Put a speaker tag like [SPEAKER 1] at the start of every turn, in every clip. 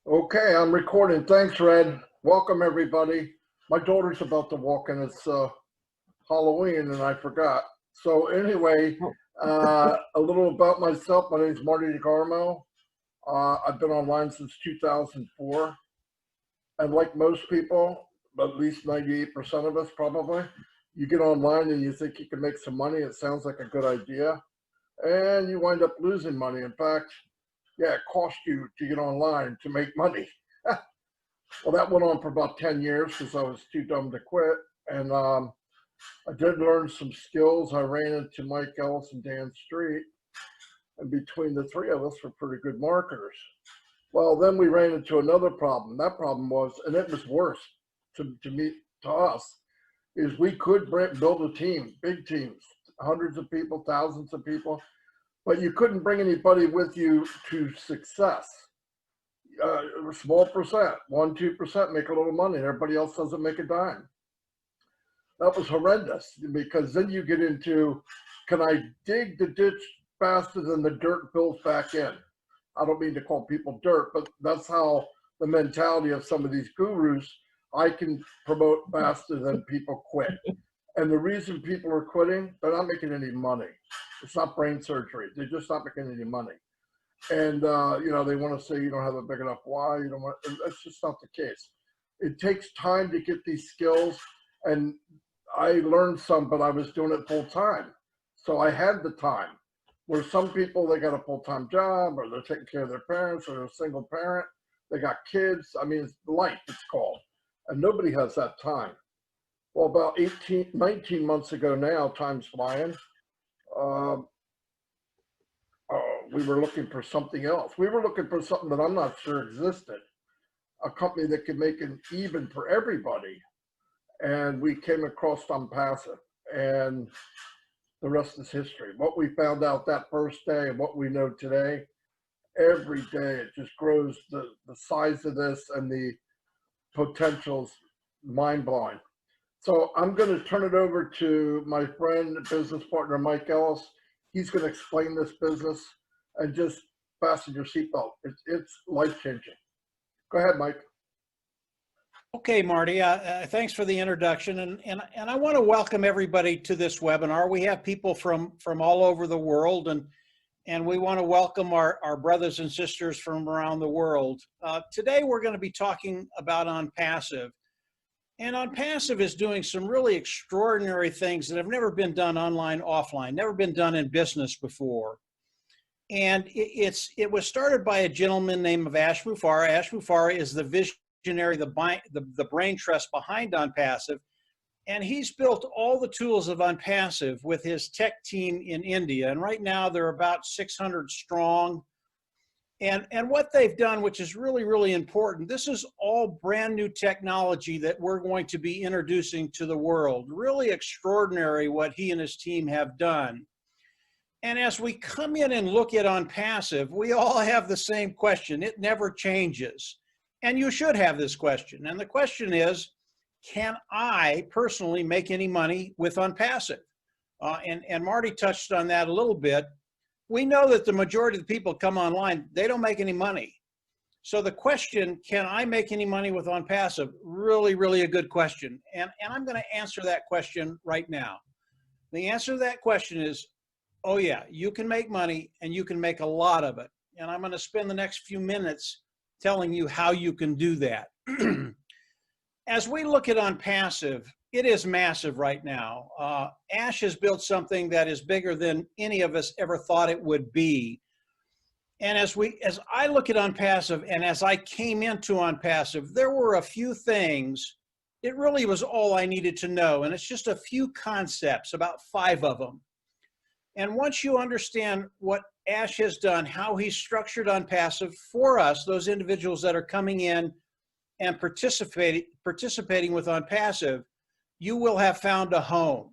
[SPEAKER 1] Okay, I'm recording. Thanks, Red. Welcome, everybody. My daughter's about to walk in. It's Halloween, and I forgot. So anyway,
[SPEAKER 2] Oh,
[SPEAKER 1] a little about myself. My name is Marty DeGarmo. I've been online since 2004. And like most people, at least 98% of us probably, you get online and you think you can make some money. It sounds like a good idea. And you wind up losing money. In fact, yeah, it cost you to get online to make money. Well, that went on for about 10 years because I was too dumb to quit. And I did learn some skills. I ran into Mike Ellis and Dan Street, and between the three of us, we're pretty good marketers. Well, then we ran into another problem. That problem was, and it was worse to us, is we could build a team, big teams, hundreds of people, thousands of people, but you couldn't bring anybody with you to success. A small percent, 1-2% make a little money, and everybody else doesn't make a dime. That was horrendous because then you get into, can I dig the ditch faster than the dirt builds back in? I don't mean to call people dirt, but that's how the mentality of some of these gurus. I can promote faster than people quit. And the reason people are quitting, they're not making any money. It's not brain surgery. They're just not making any money. And they want to say you don't have a big enough why. You don't want. That's just not the case. It takes time to get these skills, and I learned some, but I was doing it full time, so I had the time. Where some people, they got a full time job, or they're taking care of their parents, or they're a single parent, they got kids. I mean, it's life. It's called, and nobody has that time. Well, about 19 months ago now, time's flying. Um, we were looking for something else. We were looking for something that I'm not sure existed, a company that could make an even for everybody. And we came across Onpassive, and the rest is history. What we found out that first day and what we know today, every day it just grows. The size of this and the potential's mind blowing. So I'm going to turn it over to my friend, business partner, Mike Ellis. He's going to explain this business and just fasten your seatbelt. It's life changing. Go ahead, Mike.
[SPEAKER 2] okay, Marty. Thanks for the introduction, and I want to welcome everybody to this webinar. We have people from all over the world, and we want to welcome our brothers and sisters from around the world. Today, we're going to be talking about Onpassive, and Onpassive is doing some really extraordinary things that have never been done online, offline, never been done in business before. And it was started by a gentleman named Ash Mufareh. Ash Mufareh is the visionary, the brain trust behind Onpassive, and he's built all the tools of Onpassive with his tech team in India. And right now they're about 600 strong. And what they've done, which is really, really important, this is all brand new technology that we're going to be introducing to the world. Really extraordinary what he and his team have done. And as we come in and look at Onpassive, we all have the same question. It never changes. And you should have this question. And the question is, can I personally make any money with Onpassive? And Marty touched on that a little bit. We know that the majority of the people come online, they don't make any money. So the question, can I make any money with Onpassive? Really, really a good question. And I'm going to answer that question right now. The answer to that question is, oh yeah, you can make money and you can make a lot of it. And I'm going to spend the next few minutes telling you how you can do that. As we look at Onpassive, it is massive right now. Ash has built something that is bigger than any of us ever thought it would be. And as I look at Onpassive, and as I came into Onpassive, there were a few things. It really was all I needed to know. And it's just a few concepts, about 5 of them. And once you understand what Ash has done, how he's structured Onpassive for us, those individuals that are coming in and participating with Onpassive, you will have found a home.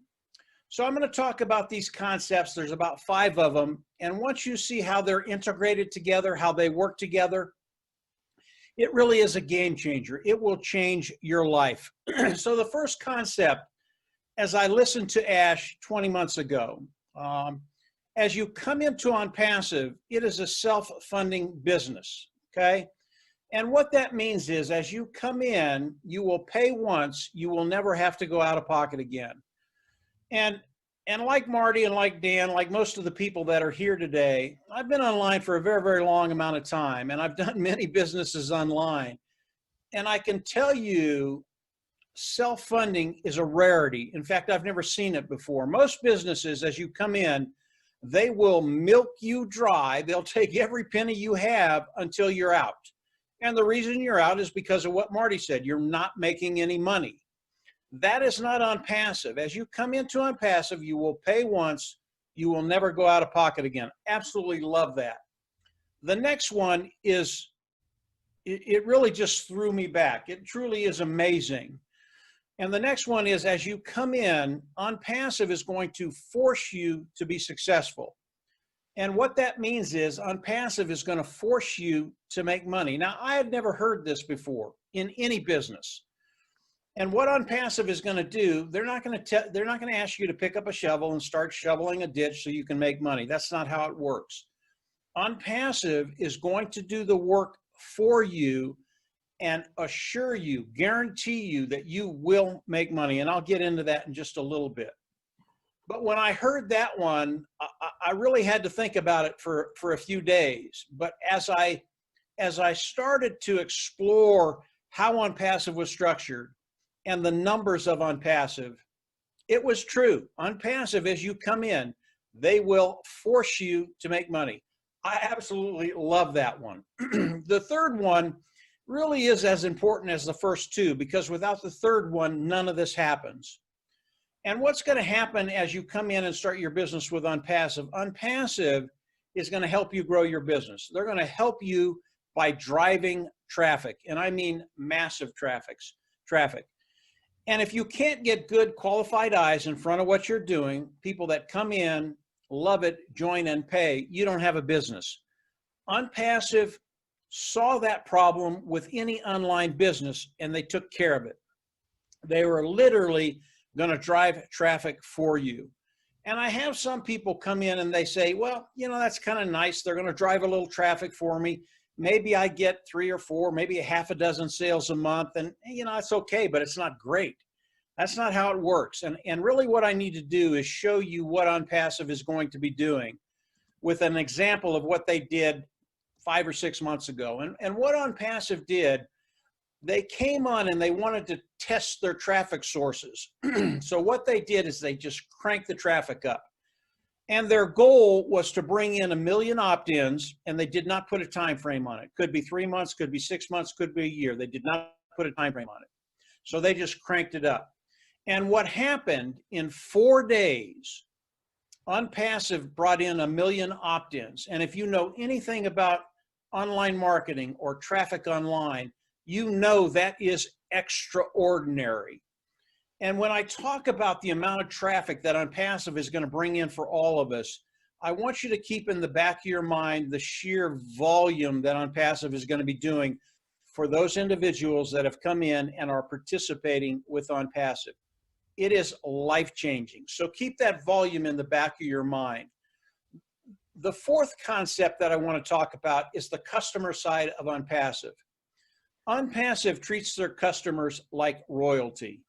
[SPEAKER 2] So I'm going to talk about these concepts. There's about 5 of them. And once you see how they're integrated together, how they work together, it really is a game changer. It will change your life. So the first concept, as I listened to Ash 20 months ago, as you come into Onpassive, it is a self-funding business, okay? And what that means is as you come in, you will pay once, you will never have to go out of pocket again. And and like Marty and like Dan, like most of the people that are here today, I've been online for a very, very long amount of time, and I've done many businesses online. And I can tell you, self-funding is a rarity. In fact, I've never seen it before. Most businesses, as you come in, they will milk you dry. They'll take every penny you have until you're out. And the reason you're out is because of what Marty said. You're not making any money. That is not Onpassive. As you come into Onpassive, you will pay once. You will never go out of pocket again. Absolutely love that. The next one is, it really just threw me back. It truly is amazing. And the next one is, as you come in, Onpassive is going to force you to be successful. And what that means is Onpassive is going to force you to make money. Now, I had never heard this before in any business. And what Onpassive is going to do, they're not going to ask you to pick up a shovel and start shoveling a ditch so you can make money. That's not how it works. Onpassive is going to do the work for you and assure you, guarantee you that you will make money. And I'll get into that in just a little bit. But when I heard that one, I really had to think about it for a few days. But as I started to explore how Onpassive was structured and the numbers of Onpassive, it was true. Onpassive, as you come in, they will force you to make money. I absolutely love that one. The third one really is as important as the first two, because without the third one, none of this happens. And what's going to happen as you come in and start your business with Onpassive? Onpassive is going to help you grow your business. They're going to help you by driving traffic, and I mean massive traffic. And if you can't get good qualified eyes in front of what you're doing, people that come in, love it, join and pay, you don't have a business. Onpassive saw that problem with any online business and they took care of it. They were literally going to drive traffic for you. And I have some people come in and they say, well, you know, that's kind of nice. They're going to drive a little traffic for me. Maybe I get 3 or 4, maybe a half a dozen sales a month. And, you know, it's okay, but it's not great. That's not how it works. And really what I need to do is show you what Onpassive is going to be doing with an example of what they did 5 or 6 months ago. And what Onpassive did, they came on and they wanted to test their traffic sources. So what they did is they just cranked the traffic up. And their goal was to bring in 1 million opt-ins, and they did not put a time frame on it. Could be 3 months, could be 6 months, could be a year. They did not put a time frame on it. So they just cranked it up. And what happened in 4 days, Onpassive brought in 1 million opt-ins. And if you know anything about online marketing or traffic online, you know that is extraordinary. And when I talk about the amount of traffic that Onpassive is going to bring in for all of us, I want you to keep in the back of your mind the sheer volume that Onpassive is going to be doing for those individuals that have come in and are participating with Onpassive. It is life-changing. So keep that volume in the back of your mind. The fourth concept that I want to talk about is the customer side of Onpassive. Onpassive treats their customers like royalty.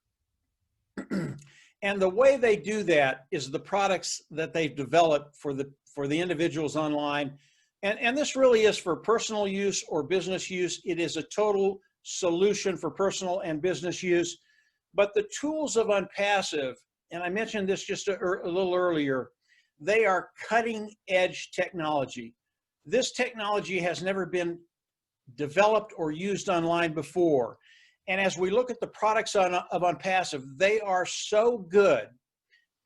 [SPEAKER 2] And the way they do that is the products that they've developed for the individuals online. And this really is for personal use or business use. It is a total solution for personal and business use. But the tools of Onpassive, and I mentioned this just a little earlier, they are cutting edge technology. This technology has never been developed or used online before. And as we look at the products of Onpassive, they are so good.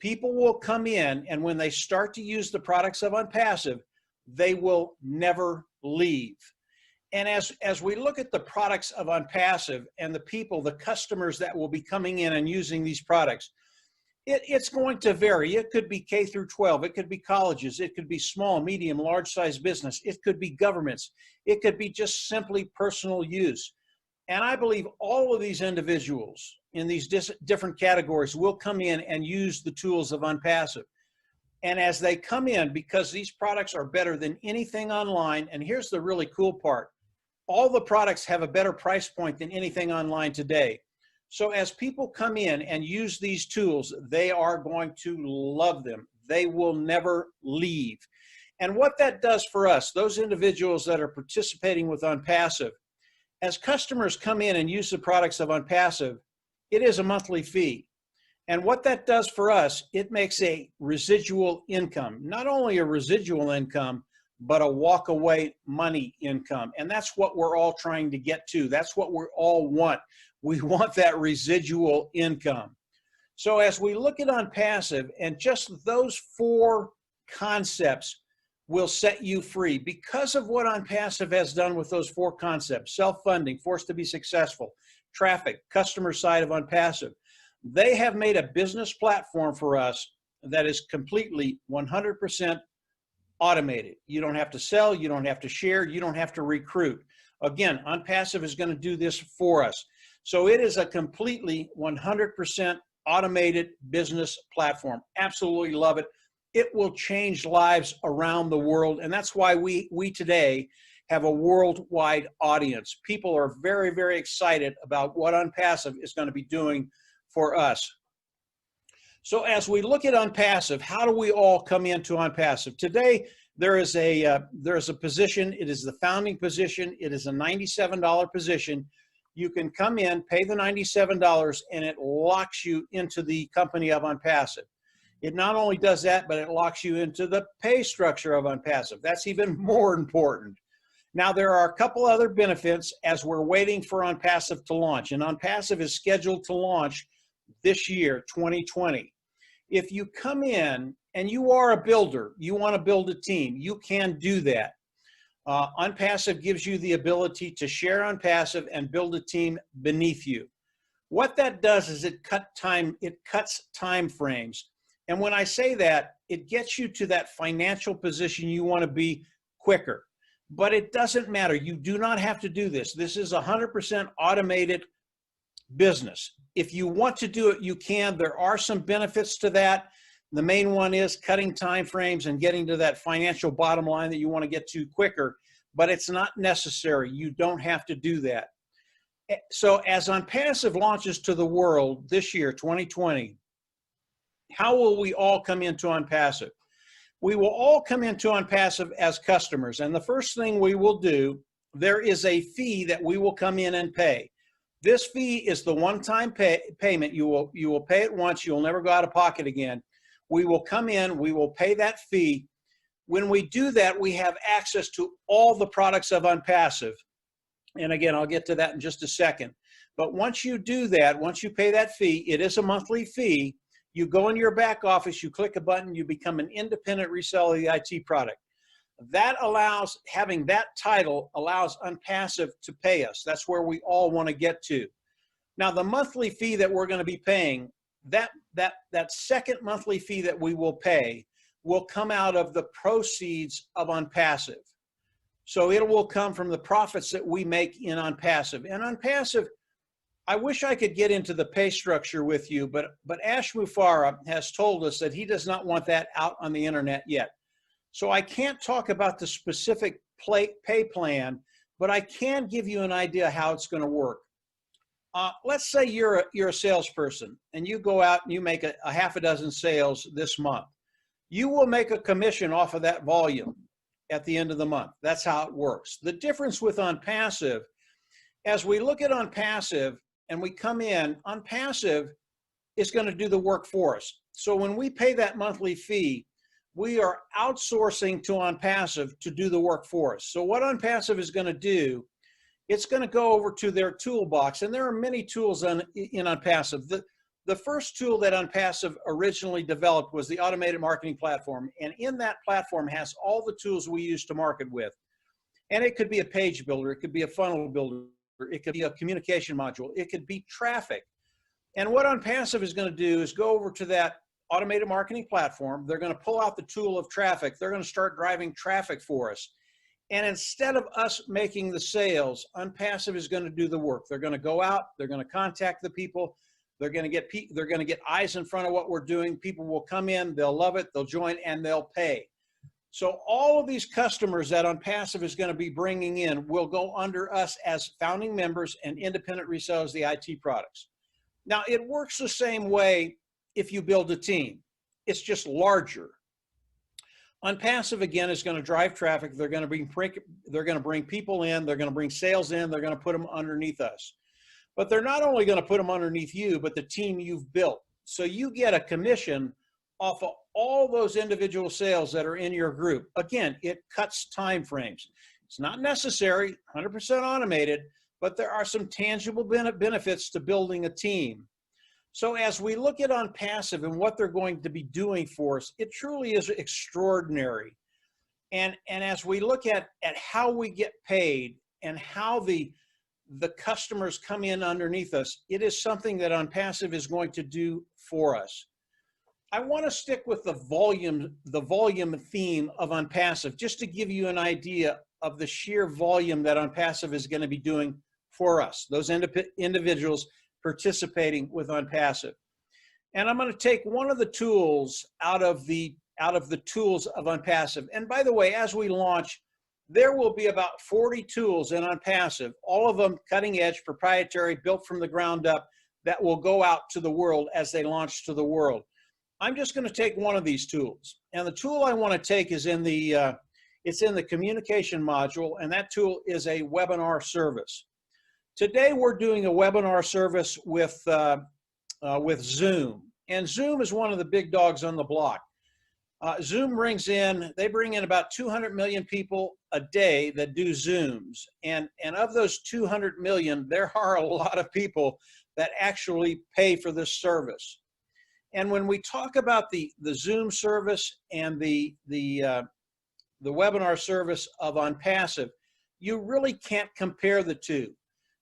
[SPEAKER 2] People will come in, and when they start to use the products of Onpassive, they will never leave. And as we look at the products of Onpassive and the people, the customers that will be coming in and using these products, it's going to vary. It could be K through 12. It could be colleges. It could be small, medium, large size business. It could be governments. It could be just simply personal use. And I believe all of these individuals in these different categories will come in and use the tools of Onpassive. And as they come in, because these products are better than anything online, and here's the really cool part, all the products have a better price point than anything online today. So as people come in and use these tools, they are going to love them. They will never leave. And what that does for us, those individuals that are participating with Onpassive, as customers come in and use the products of Onpassive, it is a monthly fee. And what that does for us, it makes a residual income, not only a residual income, but a walk away money income. And that's what we're all trying to get to. That's what we all want. We want that residual income. So as we look at Onpassive, and just those 4 concepts will set you free because of what Onpassive has done with those 4 concepts: self-funding, forced to be successful, traffic, customer side of Onpassive. They have made a business platform for us that is completely 100% automated. You don't have to sell, you don't have to share, you don't have to recruit. Again, Onpassive is going to do this for us. So it is a completely 100% automated business platform. Absolutely love it. It will change lives around the world. And that's why we today have a worldwide audience. People are very, very excited about what Onpassive is going to be doing for us. So as we look at Onpassive, how do we all come into Onpassive? Today, there is a position. It is the founding position. It is a $97 position. You can come in, pay the $97, and it locks you into the company of Onpassive. It not only does that, but it locks you into the pay structure of Onpassive. That's even more important. Now, there are a couple other benefits as we're waiting for Onpassive to launch, and Onpassive is scheduled to launch this year, 2020. If you come in and you are a builder, you want to build a team, you can do that. Onpassive gives you the ability to share Onpassive and build a team beneath you. What that does is it cuts time frames. And when I say that, it gets you to that financial position you want to be quicker. But it doesn't matter. You do not have to do this. This is 100% automated business. If you want to do it, you can. There are some benefits to that. The main one is cutting time frames and getting to that financial bottom line that you want to get to quicker, but it's not necessary. You don't have to do that. So as Onpassive launches to the world this year, 2020, how will we all come into Onpassive? We will all come into Onpassive as customers, and the first thing we will do, there is a fee that we will come in and pay. This fee is the one-time payment. You will pay it once. You'll never go out of pocket again. We will come in. We will pay that fee. When we do that, we have access to all the products of Onpassive. And again, I'll get to that in just a second. But once you do that, once you pay that fee, it is a monthly fee. You go in your back office, you click a button, you become an independent reseller of the IT product. That allows, having that title allows Onpassive to pay us. That's where we all want to get to. Now, the monthly fee that we're going to be paying, that second monthly fee that we will pay will come out of the proceeds of Onpassive. So it will come from the profits that we make in Onpassive. And Onpassive, I wish I could get into the pay structure with you, but Ash Mufareh has told us that he does not want that out on the internet yet. So I can't talk about the specific pay plan, but I can give you an idea how it's going to work. Let's say you're a salesperson and you go out and you make a half a dozen sales this month. You will make a commission off of that volume at the end of the month. That's how it works. The difference with Onpassive, as we look at Onpassive and we come in, Onpassive is going to do the work for us. So when we pay that monthly fee, we are outsourcing to Onpassive to do the work for us. So what Onpassive is going to do, it's going to go over to their toolbox, and there are many tools in Onpassive. The first tool that Onpassive originally developed was the automated marketing platform, and in that platform has all the tools we use to market with. And it could be a page builder, it could be a funnel builder, it could be a communication module, it could be traffic. And what Onpassive is going to do is go over to that automated marketing platform. They're going to pull out the tool of traffic. They're going to start driving traffic for us. And instead of us making the sales, Onpassive is going to do the work. They're going to go out, they're going to contact the people, they're going to get eyes in front of what we're doing. People will come in, they'll love it, they'll join, and they'll pay. So all of these customers that Onpassive is going to be bringing in will go under us as founding members and independent resellers of the IT products. Now, it works the same way if you build a team. It's just larger. Onpassive, again, is going to drive traffic. They're going to bring people in. They're going to bring sales in. They're going to put them underneath us. But they're not only going to put them underneath you, but the team you've built. So you get a commission off of all those individual sales that are in your group. Again, it cuts time frames. It's not necessary, 100% automated, but there are some tangible benefits to building a team. So as we look at Onpassive and what they're going to be doing for us, it truly is extraordinary. And as we look at how we get paid and how the customers come in underneath us, it is something that Onpassive is going to do for us. I want to stick with the volume theme of Onpassive, just to give you an idea of the sheer volume that Onpassive is going to be doing for us, those individuals participating with Onpassive. And I'm going to take one of the tools out of the tools of Onpassive. And by the way, as we launch, there will be about 40 tools in Onpassive, all of them cutting edge, proprietary, built from the ground up, that will go out to the world as they launch to the world. I'm just going to take one of these tools. And the tool I want to take is in the, it's in the communication module, and that tool is a webinar service. Today, we're doing a webinar service with Zoom. And Zoom is one of the big dogs on the block. Zoom they bring in about 200 million people a day that do Zooms. And of those 200 million, there are a lot of people that actually pay for this service. And when we talk about the Zoom service and the webinar service of Onpassive, you really can't compare the two.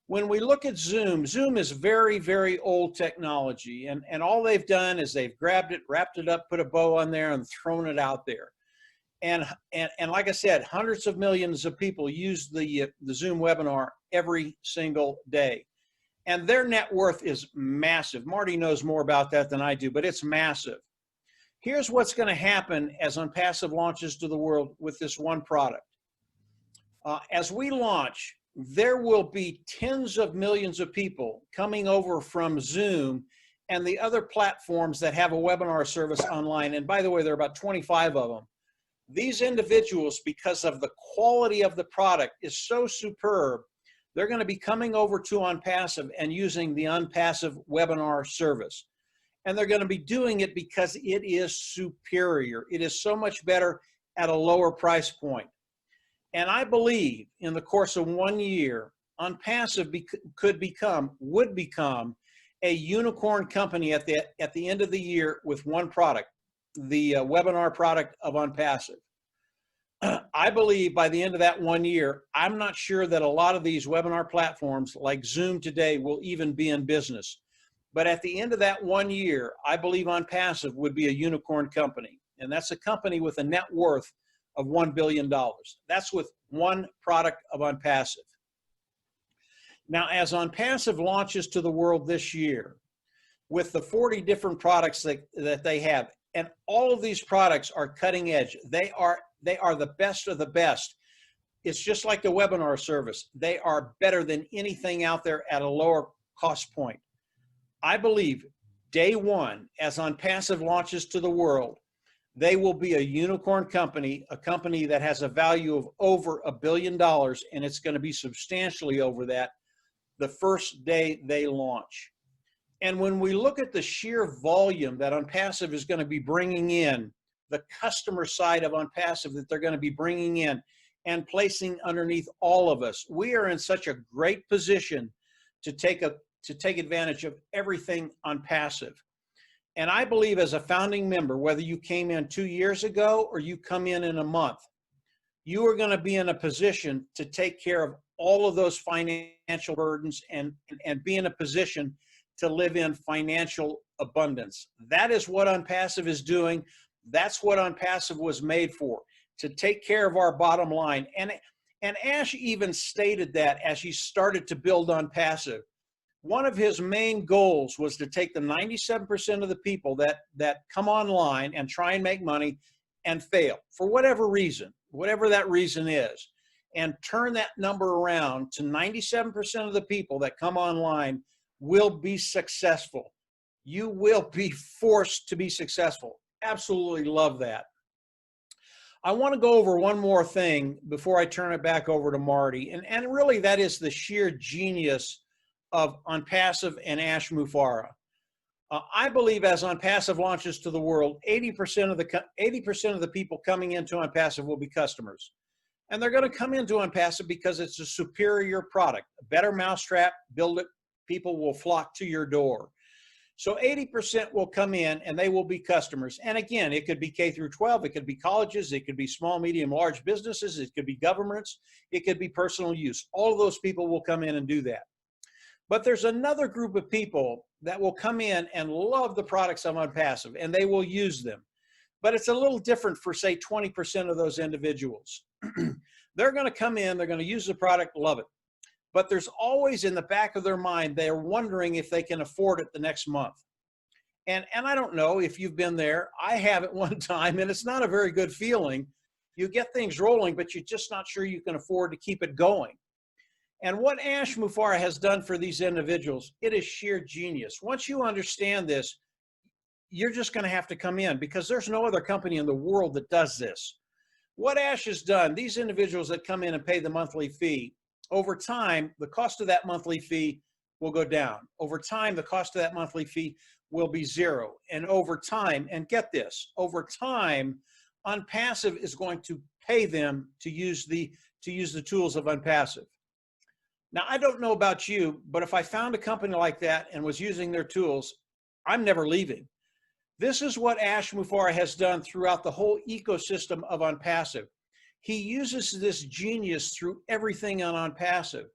[SPEAKER 2] When we look at Zoom, Zoom is very, very old technology. And all they've done is they've grabbed it, wrapped it up, put a bow on there, and thrown it out there. And like I said, hundreds of millions of people use the Zoom webinar every single day. And their net worth is massive. Marty knows more about that than I do, but it's massive. Here's what's going to happen as Onpassive launches to the world with this one product. As we launch, there will be tens of millions of people coming over from Zoom and the other platforms that have a webinar service online. And by the way, there are about 25 of them. These individuals, because of the quality of the product is so superb, they're going to be coming over to Onpassive and using the Onpassive webinar service. And they're going to be doing it because it is superior. It is so much better at a lower price point. And I believe in the course of 1 year, Onpassive would become a unicorn company at the end of the year with one product, the webinar product of Onpassive. I believe by the end of that 1 year, I'm not sure that a lot of these webinar platforms like Zoom today will even be in business. But at the end of that 1 year, I believe Onpassive would be a unicorn company. And that's a company with a net worth of $1 billion. That's with one product of Onpassive. Now, as Onpassive launches to the world this year, with the 40 different products that they have, and all of these products are cutting edge. They are the best of the best. It's just like the webinar service. They are better than anything out there at a lower cost point. I believe day one, as Onpassive launches to the world, they will be a unicorn company, a company that has a value of over $1 billion, and it's going to be substantially over that the first day they launch. And when we look at the sheer volume that Onpassive is going to be bringing in, the customer side of Onpassive that they're going to be bringing in and placing underneath all of us, we are in such a great position to take advantage of everything Onpassive. And I believe as a founding member, whether you came in 2 years ago or you come in a month, you are going to be in a position to take care of all of those financial burdens and be in a position to live in financial abundance. That is what Onpassive is doing. That's what Onpassive was made for, to take care of our bottom line. And Ash even stated that as he started to build Onpassive. One of his main goals was to take the 97% of the people that come online and try and make money and fail for whatever reason, whatever that reason is, and turn that number around to 97% of the people that come online will be successful. You will be forced to be successful. Absolutely love that. I want to go over one more thing before I turn it back over to Marty. And really that is the sheer genius of Onpassive and Ash Mufareh. I believe as Onpassive launches to the world, 80% of the people coming into Onpassive will be customers. And they're going to come into Onpassive because it's a superior product, a better mousetrap, build it, people will flock to your door. So 80% will come in and they will be customers. And again, it could be K through 12, it could be colleges, it could be small, medium, large businesses, it could be governments, it could be personal use. All of those people will come in and do that. But there's another group of people that will come in and love the products of Onpassive and they will use them. But it's a little different for, say, 20% of those individuals. They're going to come in, they're going to use the product, love it. But there's always in the back of their mind, they're wondering if they can afford it the next month. And I don't know if you've been there. I have at one time, and it's not a very good feeling. You get things rolling, but you're just not sure you can afford to keep it going. And what Ash Mufareh has done for these individuals, it is sheer genius. Once you understand this, you're just going to have to come in because there's no other company in the world that does this. What Ash has done, these individuals that come in and pay the monthly fee, over time, the cost of that monthly fee will go down. Over time, the cost of that monthly fee will be zero. And over time, and get this, over time, Onpassive is going to pay them to use the tools of Onpassive. Now, I don't know about you, but if I found a company like that and was using their tools, I'm never leaving. This is what Ash Mufareh has done throughout the whole ecosystem of Onpassive. He uses this genius through everything on Onpassive.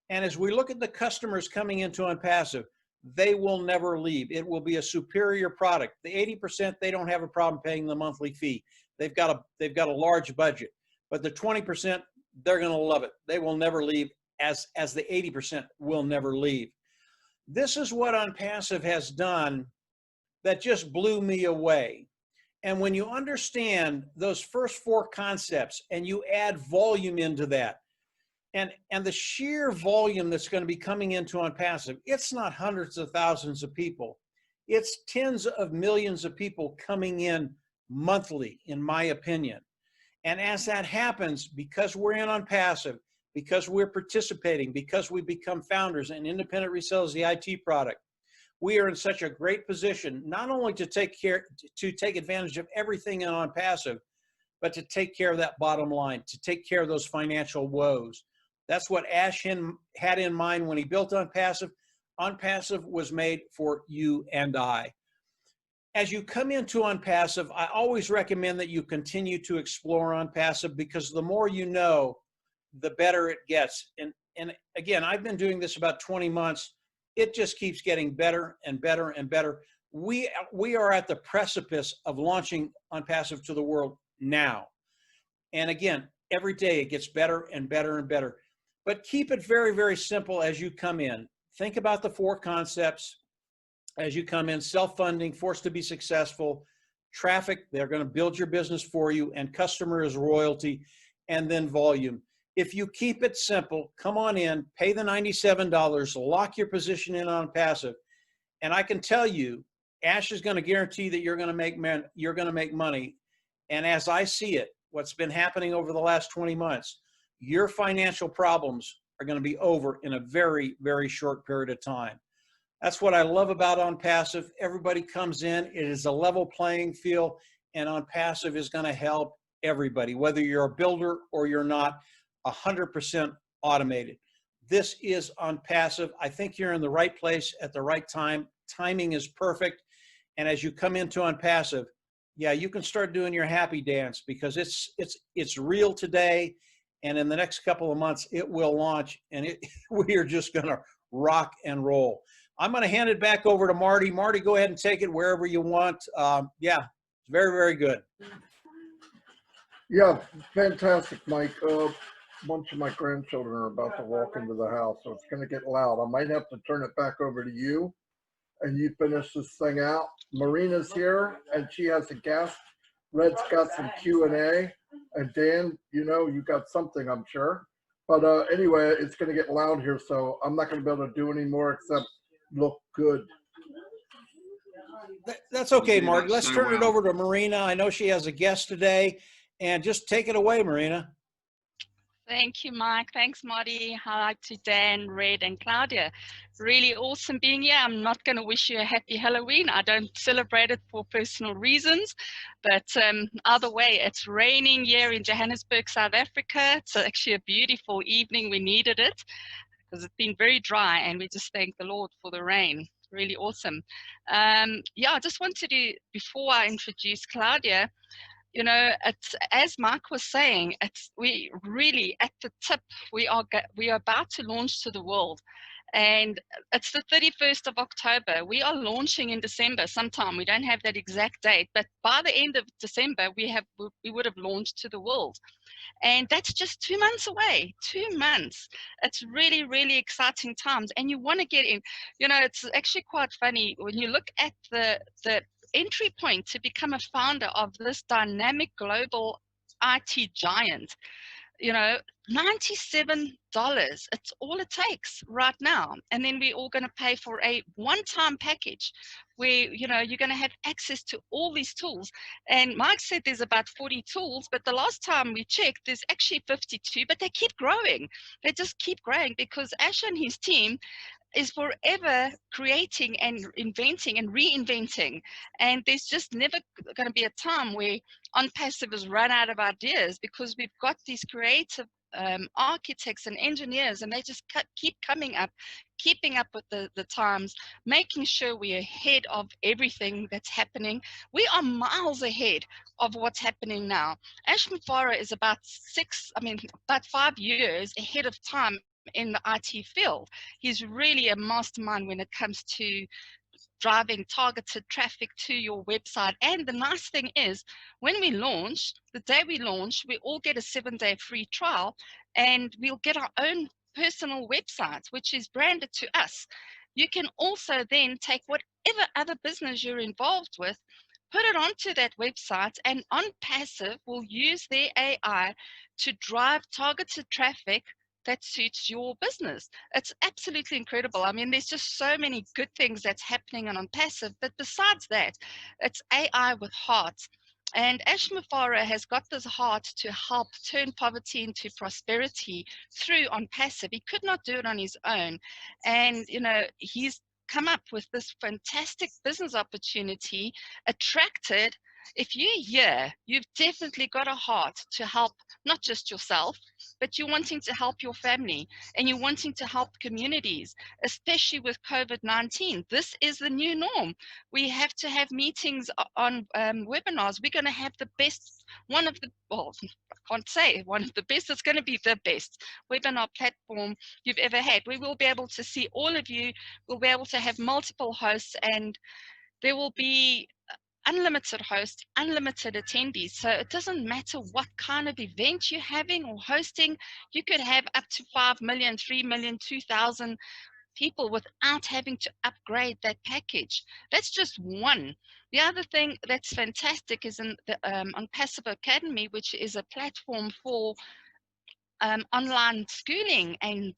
[SPEAKER 2] And as we look at the customers coming into Onpassive, they will never leave. It will be a superior product. The 80%, they don't have a problem paying the monthly fee. They've got a large budget. But the 20%, they're going to love it. They will never leave, as the 80% will never leave. This is what Onpassive has done that just blew me away. And when you understand those first four concepts and you add volume into that, and the sheer volume that's going to be coming into Onpassive, it's not hundreds of thousands of people. It's tens of millions of people coming in monthly, in my opinion. And as that happens, because we're in Onpassive, because we're participating, because we become founders and independent resellers of the IT product, we are in such a great position, not only to take advantage of everything in Onpassive, but to take care of that bottom line, to take care of those financial woes. That's what Ash had in mind when he built Onpassive. Onpassive was made for you and I. As you come into Onpassive, I always recommend that you continue to explore Onpassive because the more you know, the better it gets. And again, I've been doing this about 20 months. It just keeps getting better and better and better. We are at the precipice of launching Onpassive to the world now. And again, every day it gets better and better and better. But keep it very, very simple as you come in. Think about the four concepts as you come in: self-funding, forced to be successful, traffic, they're going to build your business for you, and customer is royalty, and then volume. If you keep it simple, come on in, pay the $97, lock your position in Onpassive, and I can tell you, Ash is going to guarantee that you're going to make money. And as I see it, what's been happening over the last 20 months, your financial problems are going to be over in a very, very short period of time. That's what I love about Onpassive. Everybody comes in, it is a level playing field, and Onpassive is going to help everybody, whether you're a builder or you're not, 100% automated. This is Onpassive. I think you're in the right place at the right time. Timing is perfect. And as you come into Onpassive, yeah, you can start doing your happy dance because it's real today. And in the next couple of months, it will launch, and we are just going to rock and roll. I'm going to hand it back over to Marty. Marty, go ahead and take it wherever you want. Yeah, it's very, very good.
[SPEAKER 1] Yeah, fantastic, Mike. A bunch of my grandchildren are about to walk into the house, so it's going to get loud. I might have to turn it back over to you, and you finish this thing out. Marina's here, and she has a guest Red's got some Q&A, and Dan, you know, you got something, I'm sure. But anyway, it's going to get loud here, so I'm not going to be able to do any more except look good.
[SPEAKER 2] That's okay,
[SPEAKER 3] Okay,
[SPEAKER 2] Marty.
[SPEAKER 3] that's
[SPEAKER 2] Let's
[SPEAKER 3] so
[SPEAKER 2] turn it
[SPEAKER 3] well.
[SPEAKER 2] over to Marina. I know she has a guest today, and just take it away, Marina.
[SPEAKER 4] Thank you, Mike. Thanks, Marty. Hi to Dan, Red, and Claudia. Really awesome being here. I'm not going to wish you a happy Halloween. I don't celebrate it for personal reasons. But either way, it's raining here in Johannesburg, South Africa. It's actually a beautiful evening. We needed it because it's been very dry, and we just thank the Lord for the rain. Really awesome. Yeah, I just wanted to, before I introduce Claudia, you know, it's, as Mike was saying, we really at the tip. We are about to launch to the world, and it's the 31st of October. We are launching in December sometime. We don't have that exact date, but by the end of December, we would have launched to the world. And that's just 2 months away. 2 months. It's really, really exciting times, and you want to get in. You know, it's actually quite funny when you look at the entry point to become a founder of this dynamic global IT giant. You know, $97. It's all it takes right now. And then we're all going to pay for a one-time package where, you know, you're going to have access to all these tools. And Mike said there's about 40 tools, but the last time we checked, there's actually 52, but they keep growing. They just keep growing because Ash and his team is forever creating and inventing and reinventing. And there's just never going to be a time where Onpassive has run out of ideas because we've got these creative architects and engineers, and they just keep coming up, keeping up with the times, making sure we're ahead of everything that's happening. We are miles ahead of what's happening now. Ash Mufara is about 5 years ahead of time in the IT field. He's really a mastermind when it comes to driving targeted traffic to your website. And the nice thing is, when we launch, the day we launch, we all get a 7-day free trial, and we'll get our own personal website, which is branded to us. You can also then take whatever other business you're involved with, put it onto that website, and Onpassive will use their AI to drive targeted traffic that suits your business. It's absolutely incredible. I mean, there's just so many good things that's happening on Onpassive, but besides that, it's AI with heart. And Ash Mufara has got this heart to help turn poverty into prosperity through Onpassive. He could not do it on his own. And, you know, he's come up with this fantastic business opportunity, attracted. If you're here, you've definitely got a heart to help not just yourself, but you're wanting to help your family, and you're wanting to help communities, especially with COVID-19. This is the new norm. We have to have meetings on webinars. We're going to have the best, one of the, well, I can't say one of the best, it's going to be the best webinar platform you've ever had. We will be able to see all of you. We'll be able to have multiple hosts, and there will be unlimited hosts, unlimited attendees. So it doesn't matter what kind of event you're having or hosting. You could have up to 5 million, 3 million, 2,000 people without having to upgrade that package. That's just one. The other thing that's fantastic is in the Onpassive Academy, which is a platform for online schooling and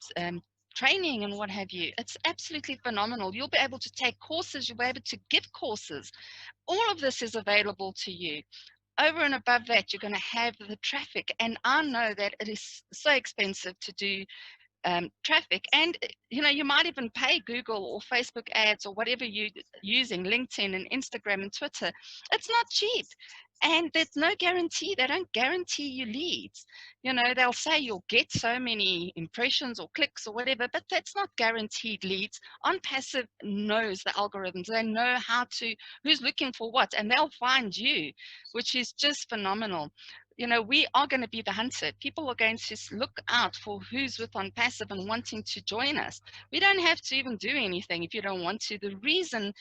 [SPEAKER 4] training and what have you. It's absolutely phenomenal. You'll be able to take courses, you'll be able to give courses. All of this is available to you. Over and above that, you're going to have the traffic. And I know that it is so expensive to do traffic. And, you know, you might even pay Google or Facebook ads or whatever you're using, LinkedIn and Instagram and Twitter. It's not cheap. And there's no guarantee. They don't guarantee you leads. You know, they'll say you'll get so many impressions or clicks or whatever, but that's not guaranteed leads. Onpassive knows the algorithms. They know who's looking for what, and they'll find you, which is just phenomenal. You know, we are going to be the hunted. People are going to look out for who's with Onpassive and wanting to join us. We don't have to even do anything if you don't want to. The reason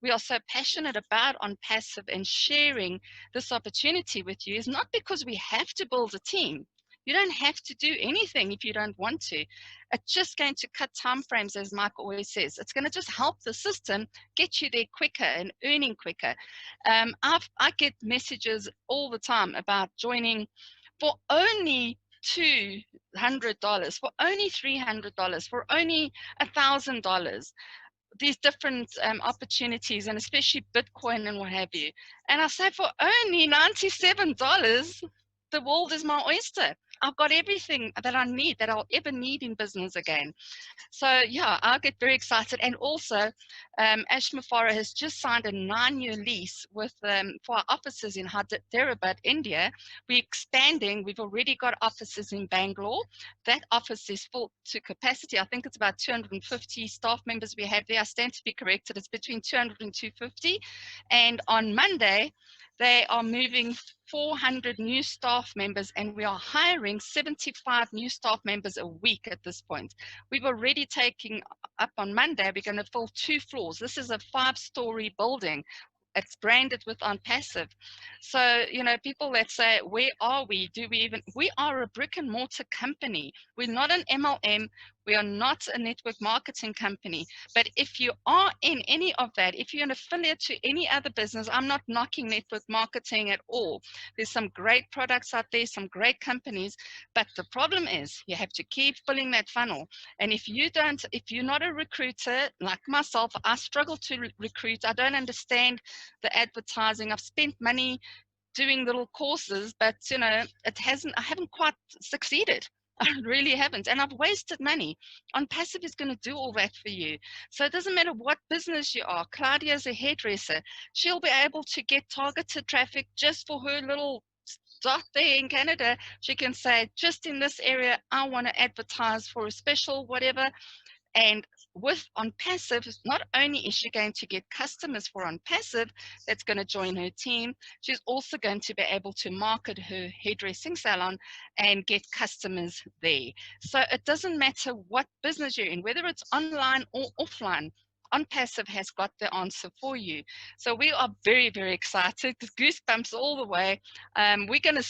[SPEAKER 4] we are so passionate about Onpassive and sharing this opportunity with you is not because we have to build a team. You don't have to do anything if you don't want to. It's just going to cut time frames, as Mike always says. It's going to just help the system get you there quicker and earning quicker. I get messages all the time about joining for only $200, for only $300, for only $1,000, these different opportunities, and especially Bitcoin and what have you. And I say, for only $97, the world is my oyster. I've got everything that I need, that I'll ever need in business again. So yeah, I get very excited. And also, Ashmafara has just signed a 9-year lease with for our offices in Hyderabad, India. We're expanding. We've already got offices in Bangalore. That office is full to capacity. I think it's about 250 staff members we have there. I stand to be corrected. It's between 200 and 250. And on Monday, they are moving 400 new staff members, and we are hiring 75 new staff members a week at this point. We've already taken up on Monday, we're going to fill 2 floors. This is a 5-story building. It's branded with Onpassive. So, you know, people that say, where are we? Do we even, we are a brick and mortar company. We're not an MLM. We are not a network marketing company. But if you are in any of that, if you're an affiliate to any other business, I'm not knocking network marketing at all. There's some great products out there, some great companies, but the problem is you have to keep filling that funnel. And if you don't, if you're not a recruiter like myself, I struggle to recruit. I don't understand the advertising. I've spent money doing little courses, but you know, I haven't quite succeeded. I really haven't, and I've wasted money. Onpassive is going to do all that for you. So it doesn't matter what business you are. Claudia's a hairdresser. She'll be able to get targeted traffic just for her little dot there in Canada. She can say, just in this area, I want to advertise for a special, whatever. And with Onpassive, not only is she going to get customers for Onpassive that's going to join her team, she's also going to be able to market her hairdressing salon and get customers there. So it doesn't matter what business you're in, whether it's online or offline, Onpassive has got the answer for you. So we are very, very excited. Goosebumps all the way. We're going to,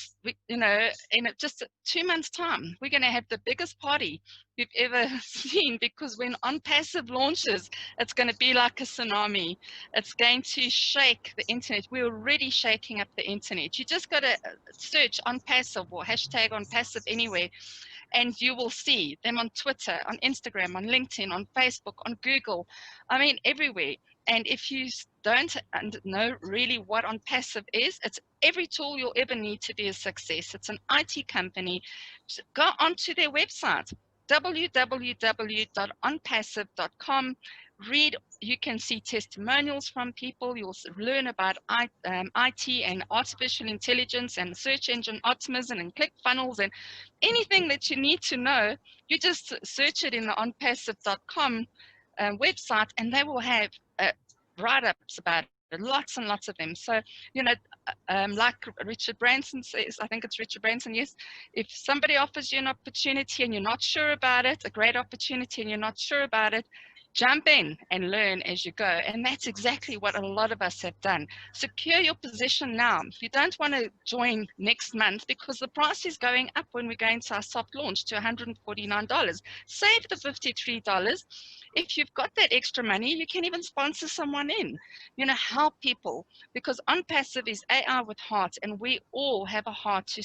[SPEAKER 4] you know, in just 2 months' time, we're going to have the biggest party you've ever seen, because when Onpassive launches, it's going to be like a tsunami. It's going to shake the internet. We're already shaking up the internet. You just got to search Onpassive or hashtag Onpassive anywhere, and you will see them on Twitter, on Instagram, on LinkedIn, on Facebook, on Google. I mean, everywhere. And if you don't know really what Onpassive is, it's every tool you'll ever need to be a success. It's an IT company. Go onto their website, www.onpassive.com. Read, you can see testimonials from people. You'll learn about IT and artificial intelligence and search engine optimism and ClickFunnels and anything that you need to know. You just search it in the onpassive.com website, and they will have write-ups about it, lots and lots of them. So, you know, like Richard Branson says, I think it's Richard Branson, yes, if somebody offers you an opportunity and you're not sure about it, a great opportunity and you're not sure about it, jump in and learn as you go. And that's exactly what a lot of us have done. Secure your position now. If you don't want to join next month, because the price is going up when we go into our soft launch to $149, save the $53. If you've got that extra money, you can even sponsor someone in, you know, help people, because Onpassive is AI with heart, and we all have a heart to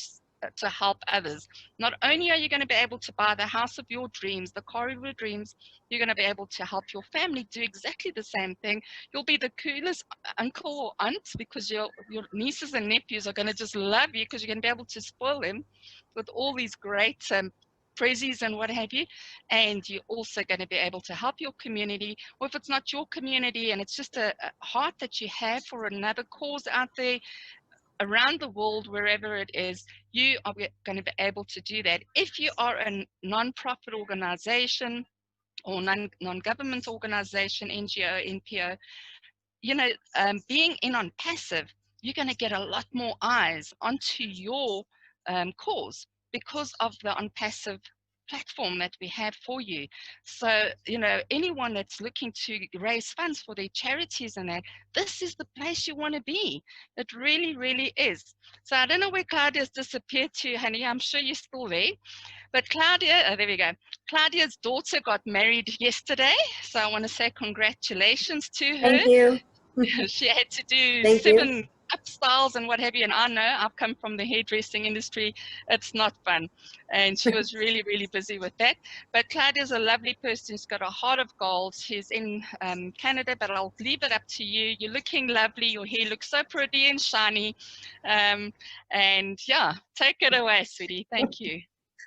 [SPEAKER 4] help others. Not only are you going to be able to buy the house of your dreams, the car of your dreams, you're going to be able to help your family do exactly the same thing. You'll be the coolest uncle or aunt, because your nieces and nephews are going to just love you, because you're going to be able to spoil them with all these great prezzies and what have you. And you're also going to be able to help your community, or if it's not your community and it's just a heart that you have for another cause out there around the world, wherever it is, you are going to be able to do that. If you are a non-profit organization or non-government organization, NGO, NPO, you know, being in Onpassive, you're going to get a lot more eyes onto your cause because of the Onpassive platform that we have for you. So, you know, anyone that's looking to raise funds for their charities and that, this is the place you want to be. It really, really is. So I don't know where Claudia's disappeared to, honey. I'm sure you're still there. But Claudia, oh, there we go. Claudia's daughter got married yesterday. So I want to say congratulations to her.
[SPEAKER 3] Thank you.
[SPEAKER 4] She had to do
[SPEAKER 3] Thank you.
[SPEAKER 4] 7 up styles and what have you. And I know I've come from the hairdressing industry. It's not fun. And she was really, really busy with that. But Claudia's a lovely person. She's got a heart of gold. She's in Canada, but I'll leave it up to you. You're looking lovely. Your hair looks so pretty and shiny. And yeah, take it away, sweetie. Thank you.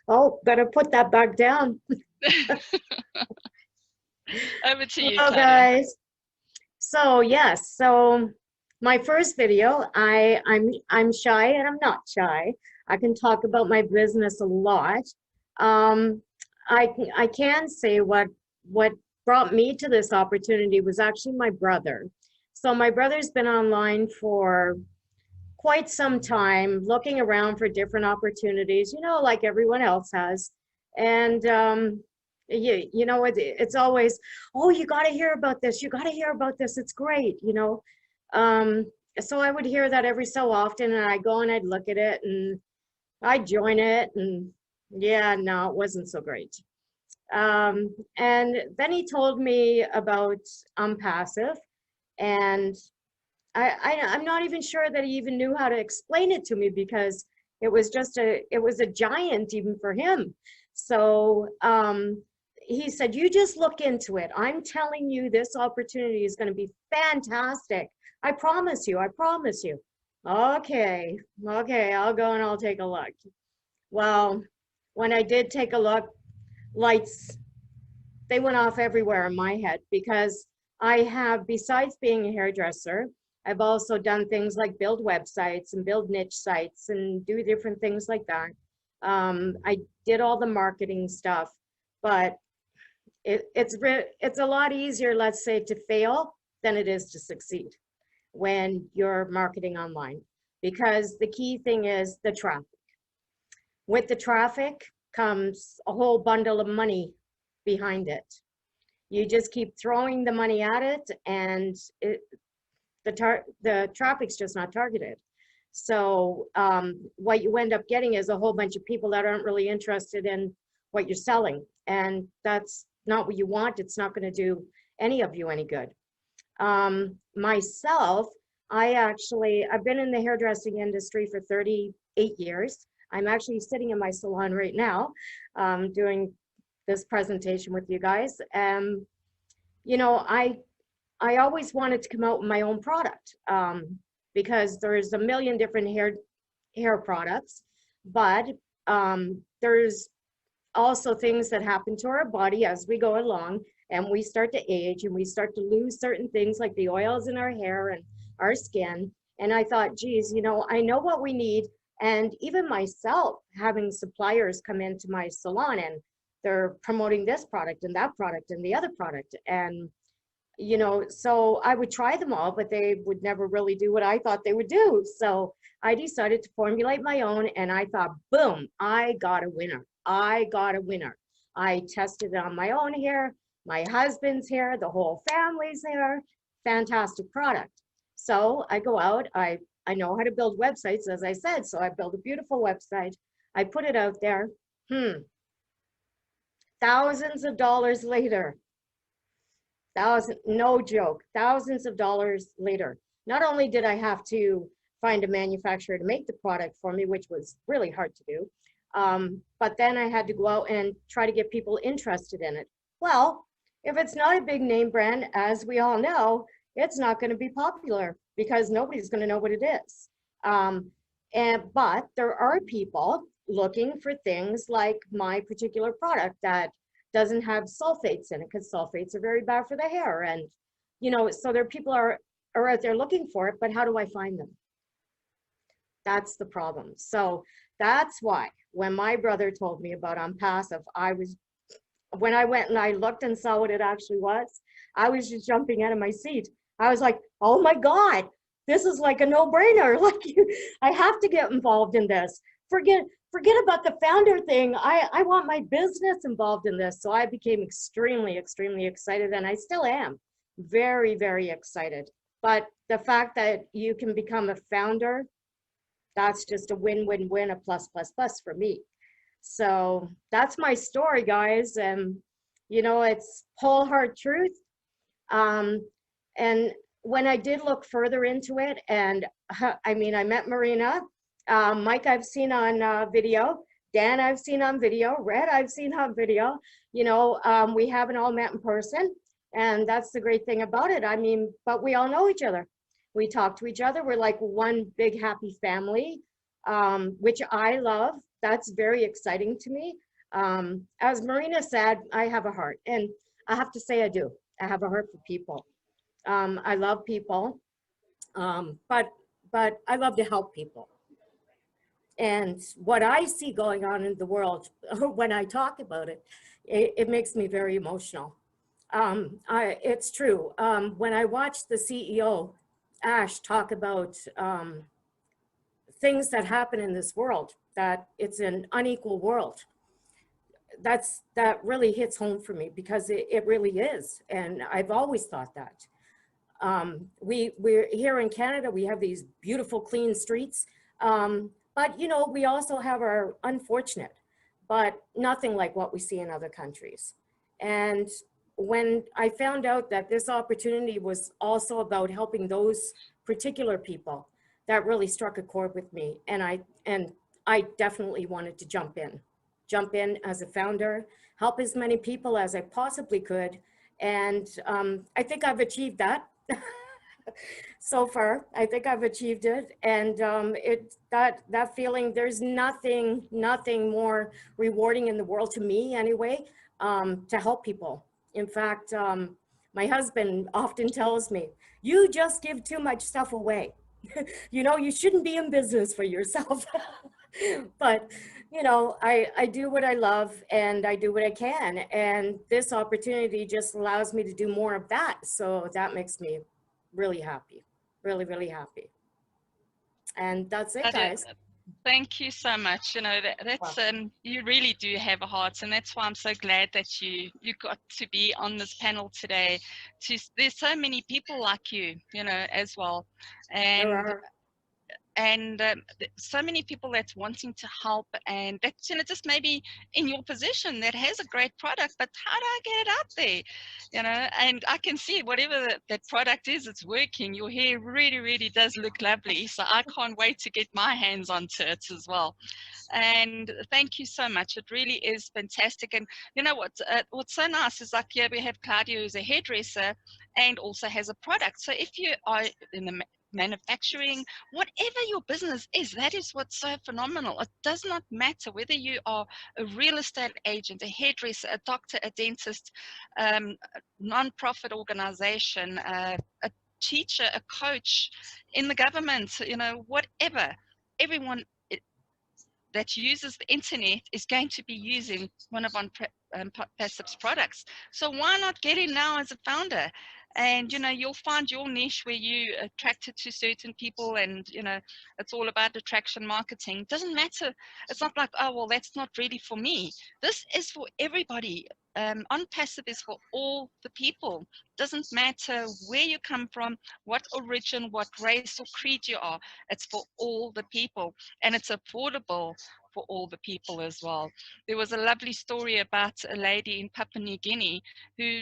[SPEAKER 3] Oh, better put that back down.
[SPEAKER 4] Over to you,
[SPEAKER 3] Hello,
[SPEAKER 4] Claudia.
[SPEAKER 3] guys. So yes, so my first video, I'm shy and I'm not shy. I can talk about my business a lot. I can say what brought me to this opportunity was actually my brother. So my brother's been online for quite some time, looking around for different opportunities, you know, like everyone else has. And you know, it's always, oh, you got to hear about this. You got to hear about this. It's great, you know. So I would hear that every so often, and I'd go and I'd look at it and I'd join it, and yeah, no, it wasn't so great. And then he told me about Onpassive, and I'm not even sure that he even knew how to explain it to me, because it was a giant even for him. So he said, you just look into it. I'm telling you, this opportunity is going to be fantastic. I promise you, I promise you. Okay, I'll go and I'll take a look. Well, when I did take a look, lights, they went off everywhere in my head, because I have, besides being a hairdresser, I've also done things like build websites and build niche sites and do different things like that. I did all the marketing stuff, but it's a lot easier, let's say, to fail than it is to succeed when you're marketing online, because the key thing is the traffic. With the traffic comes a whole bundle of money behind it. You just keep throwing the money at it, and the traffic's just not targeted. So what you end up getting is a whole bunch of people that aren't really interested in what you're selling, and that's not what you want. It's not going to do any of you any good. Myself, I've been in the hairdressing industry for 38 years. I'm actually sitting in my salon right now, doing this presentation with you guys. You know, I always wanted to come out with my own product, because there's a million different hair products, but there's also things that happen to our body as we go along, and we start to age and we start to lose certain things like the oils in our hair and our skin. And I thought, geez, you know, I know what we need. And even myself, having suppliers come into my salon and they're promoting this product and that product and the other product. And, you know, so I would try them all, but they would never really do what I thought they would do. So I decided to formulate my own, and I thought, boom, I got a winner. I got a winner. I tested it on my own hair, my husband's hair, the whole family's hair. Fantastic product. So I go out, I know how to build websites, as I said, so I built a beautiful website. I put it out there. Thousands of dollars later, no joke, thousands of dollars later. Not only did I have to find a manufacturer to make the product for me, which was really hard to do, but then I had to go out and try to get people interested in it. Well, if it's not a big name brand, as we all know, it's not going to be popular, because nobody's going to know what it is. But there are people looking for things like my particular product that doesn't have sulfates in it, because sulfates are very bad for the hair. And, you know, so there are people are out there looking for it, but how do I find them? That's the problem. So that's why when my brother told me about Onpassive, when I went and I looked and saw what it actually was, I was just jumping out of my seat. I was like, oh my God, this is like a no-brainer. Like, I have to get involved in this. forget about the founder thing. I want my business involved in this. So I became extremely, extremely excited, and I still am very, very excited. But the fact that you can become a founder, that's just a win-win-win, a plus, plus, plus for me. So that's my story, guys. And, you know, it's whole heart truth. And when I did look further into it, and I mean, I met Marina, Mike I've seen on video, Dan I've seen on video, Red I've seen on video, you know, we haven't all met in person. And that's the great thing about it. I mean, but we all know each other. We talk to each other. We're like one big happy family, which I love. That's very exciting to me. As Marina said, I have a heart, and I have to say I do. I have a heart for people. I love people, but I love to help people. And what I see going on in the world, when I talk about it, it makes me very emotional. It's true. When I watched the CEO, Ash, talk about things that happen in this world, that it's an unequal world, that really hits home for me, because it really is. And I've always thought that. We're here in Canada, we have these beautiful, clean streets. But, you know, we also have our unfortunate, but nothing like what we see in other countries. And when I found out that this opportunity was also about helping those particular people, that really struck a chord with me. And I definitely wanted to jump in as a founder, help as many people as I possibly could. And I think I've achieved that. So far, I think I've achieved it. And that feeling, there's nothing more rewarding in the world, to me anyway, to help people. In fact, my husband often tells me, you just give too much stuff away. You know, you shouldn't be in business for yourself. But, you know, I do what I love, and I do what I can. And this opportunity just allows me to do more of that. So that makes me really happy, really, really happy. And that's it, guys.
[SPEAKER 4] Thank you so much. You know, that's you really do have a heart, and that's why I'm so glad that you got to be on this panel today. There's so many people like you, you know, as well, and so many people that's wanting to help, and that's, you know, just maybe in your position that has a great product, but how do I get it out there, you know? And I can see whatever that product is, it's working. Your hair really, really does look lovely, so I can't wait to get my hands onto it as well. And thank you so much. It really is fantastic. And you know what's so nice is, like, yeah, we have Claudia, who's a hairdresser and also has a product. So if you are in the manufacturing, whatever your business is, that is what's so phenomenal. It does not matter whether you are a real estate agent, a hairdresser, a doctor, a dentist, non-profit organization, a teacher, a coach, in the government, you know, whatever. Everyone that uses the internet is going to be using one of Onpassive's products. So why not get in now as a founder? And, you know, you'll find your niche where you attracted to certain people, and, you know, it's all about attraction marketing. Doesn't matter. It's not like, oh, well, that's not really for me. This is for everybody. Onpassive is for all the people. Doesn't matter where you come from, what origin, what race or creed you are. It's for all the people, and it's affordable for all the people as well. There was a lovely story about a lady in Papua New Guinea who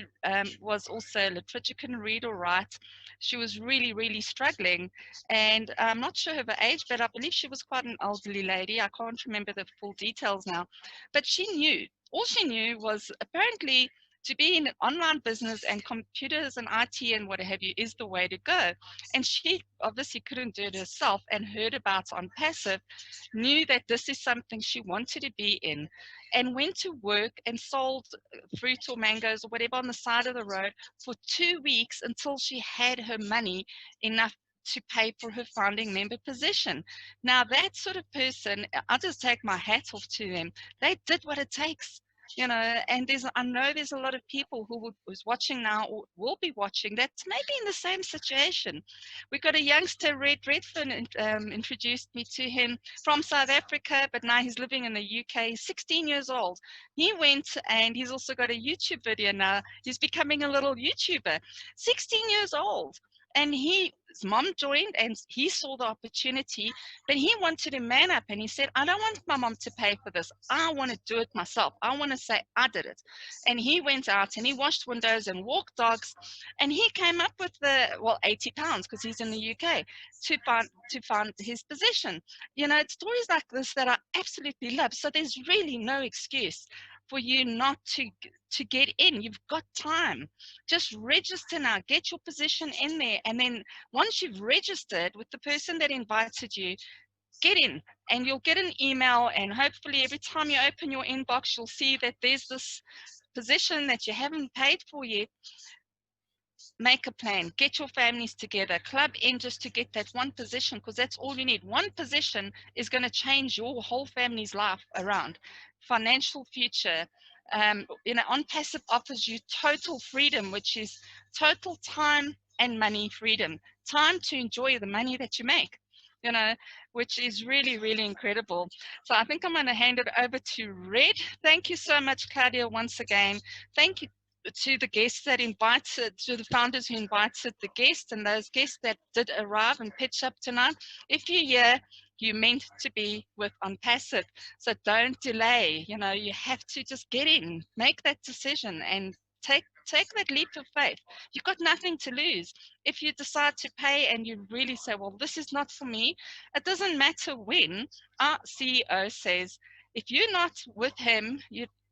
[SPEAKER 4] was also literate. She couldn't read or write. She was really, really struggling, and I'm not sure of her age, but I believe she was quite an elderly lady. I can't remember the full details now, but she knew. All she knew was, apparently, to be in an online business and computers and IT and what have you is the way to go. And she obviously couldn't do it herself, and heard about Onpassive, knew that this is something she wanted to be in, and went to work and sold fruit or mangoes or whatever on the side of the road for 2 weeks until she had her money enough to pay for her founding member position. Now, that sort of person, I just take my hat off to them. They did what it takes. you know, and I know there's a lot of people who's watching now or will be watching that's maybe in the same situation. We've got a youngster, Redfern, introduced me to him, from South Africa, but now he's living in the UK, 16 years old. He went, and he's also got a YouTube video now. He's becoming a little YouTuber, 16 years old. And his mom joined, and he saw the opportunity, but he wanted to man up, and he said, I don't want my mom to pay for this. I want to do it myself. I want to say I did it. And he went out and he washed windows and walked dogs, and he came up with £80 because he's in the UK to fund his position. You know, it's stories like this that I absolutely love. So there's really no excuse for you not to get in. You've got time. Just register now, get your position in there, and then once you've registered with the person that invited you, get in, and you'll get an email, and hopefully every time you open your inbox, you'll see that there's this position that you haven't paid for yet. Make a plan, get your families together, club in just to get that one position, because that's all you need. One position is going to change your whole family's life around. Financial future. You know, Onpassive offers you total freedom, which is total time and money freedom. Time to enjoy the money that you make, you know, which is really, really incredible. So I think I'm going to hand it over to Red. Thank you so much, Claudia, once again. Thank you to the guests that invited, to the founders who invited the guests, and those guests that did arrive and pitch up tonight. If you're here, you're meant to be with Onpassive. So don't delay. You know, you have to just get in, make that decision, and take that leap of faith. You've got nothing to lose. If you decide to pay and you really say, well, this is not for me, it doesn't matter when. Our CEO says, if you're not with him,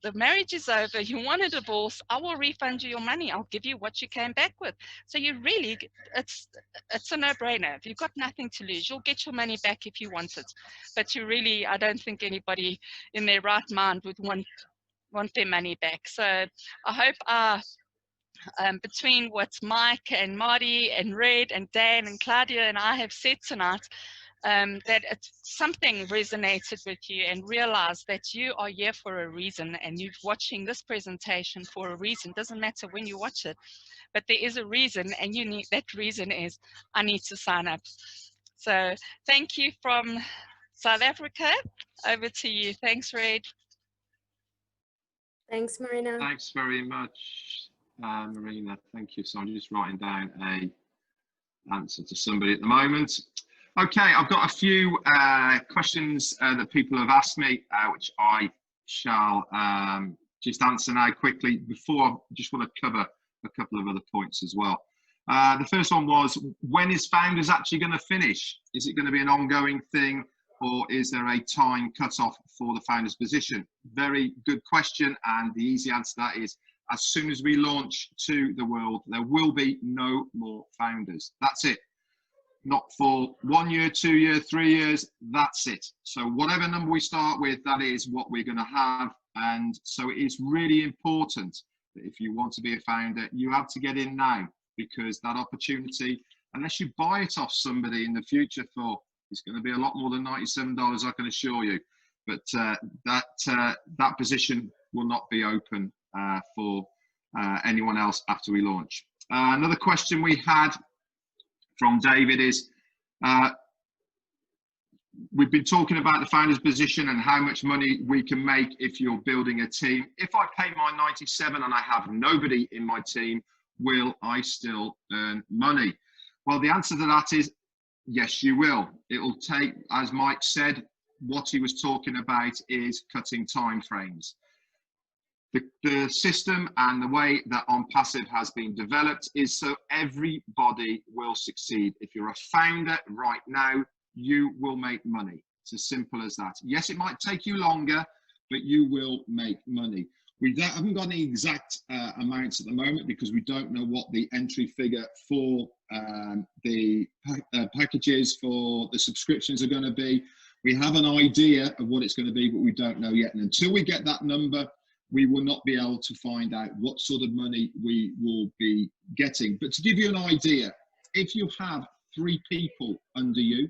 [SPEAKER 4] the marriage is over, you want a divorce, I will refund you your money. I'll give you what you came back with. So you really, it's a no-brainer. If you've got nothing to lose, you'll get your money back if you want it. But you really, I don't think anybody in their right mind would want their money back. So I hope between what Mike and Marty and Red and Dan and Claudia and I have said tonight, that something resonated with you, and realize that you are here for a reason, and you're watching this presentation for a reason. Doesn't matter when you watch it, but there is a reason, and that reason is, I need to sign up. So thank you from South Africa. Over to you. Thanks, Red.
[SPEAKER 3] Thanks, Marina.
[SPEAKER 5] Thanks very much, Marina. Thank you. So I'm just writing down a answer to somebody at the moment. Okay, I've got a few questions that people have asked me, which I shall just answer now quickly. Before, I just want to cover a couple of other points as well. The first one was, when is Founders actually going to finish? Is it going to be an ongoing thing, or is there a time cut-off for the Founders position? Very good question, and the easy answer to that is, as soon as we launch to the world, there will be no more Founders. That's it. Not for 1 year, 2 years, 3 years, that's it. So whatever number we start with, that is what we're going to have. And so it is really important that if you want to be a founder, you have to get in now, because that opportunity, unless you buy it off somebody in the future for, it's going to be a lot more than $97, I can assure you. But that position will not be open for anyone else after we launch. Another question we had from David is, we've been talking about the founder's position and how much money we can make if you're building a team. If I pay my 97 and I have nobody in my team, will I still earn money? Well, the answer to that is yes, you will. It'll take, as Mike said, what he was talking about is cutting time frames. The system and the way that Onpassive has been developed is so everybody will succeed. If you're a founder right now, you will make money. It's as simple as that. Yes, it might take you longer, but you will make money. We haven't got any exact amounts at the moment, because we don't know what the entry figure for the packages for the subscriptions are going to be. We have an idea of what it's going to be, but we don't know yet. And until we get that number, we will not be able to find out what sort of money we will be getting. But to give you an idea, if you have 3 people under you,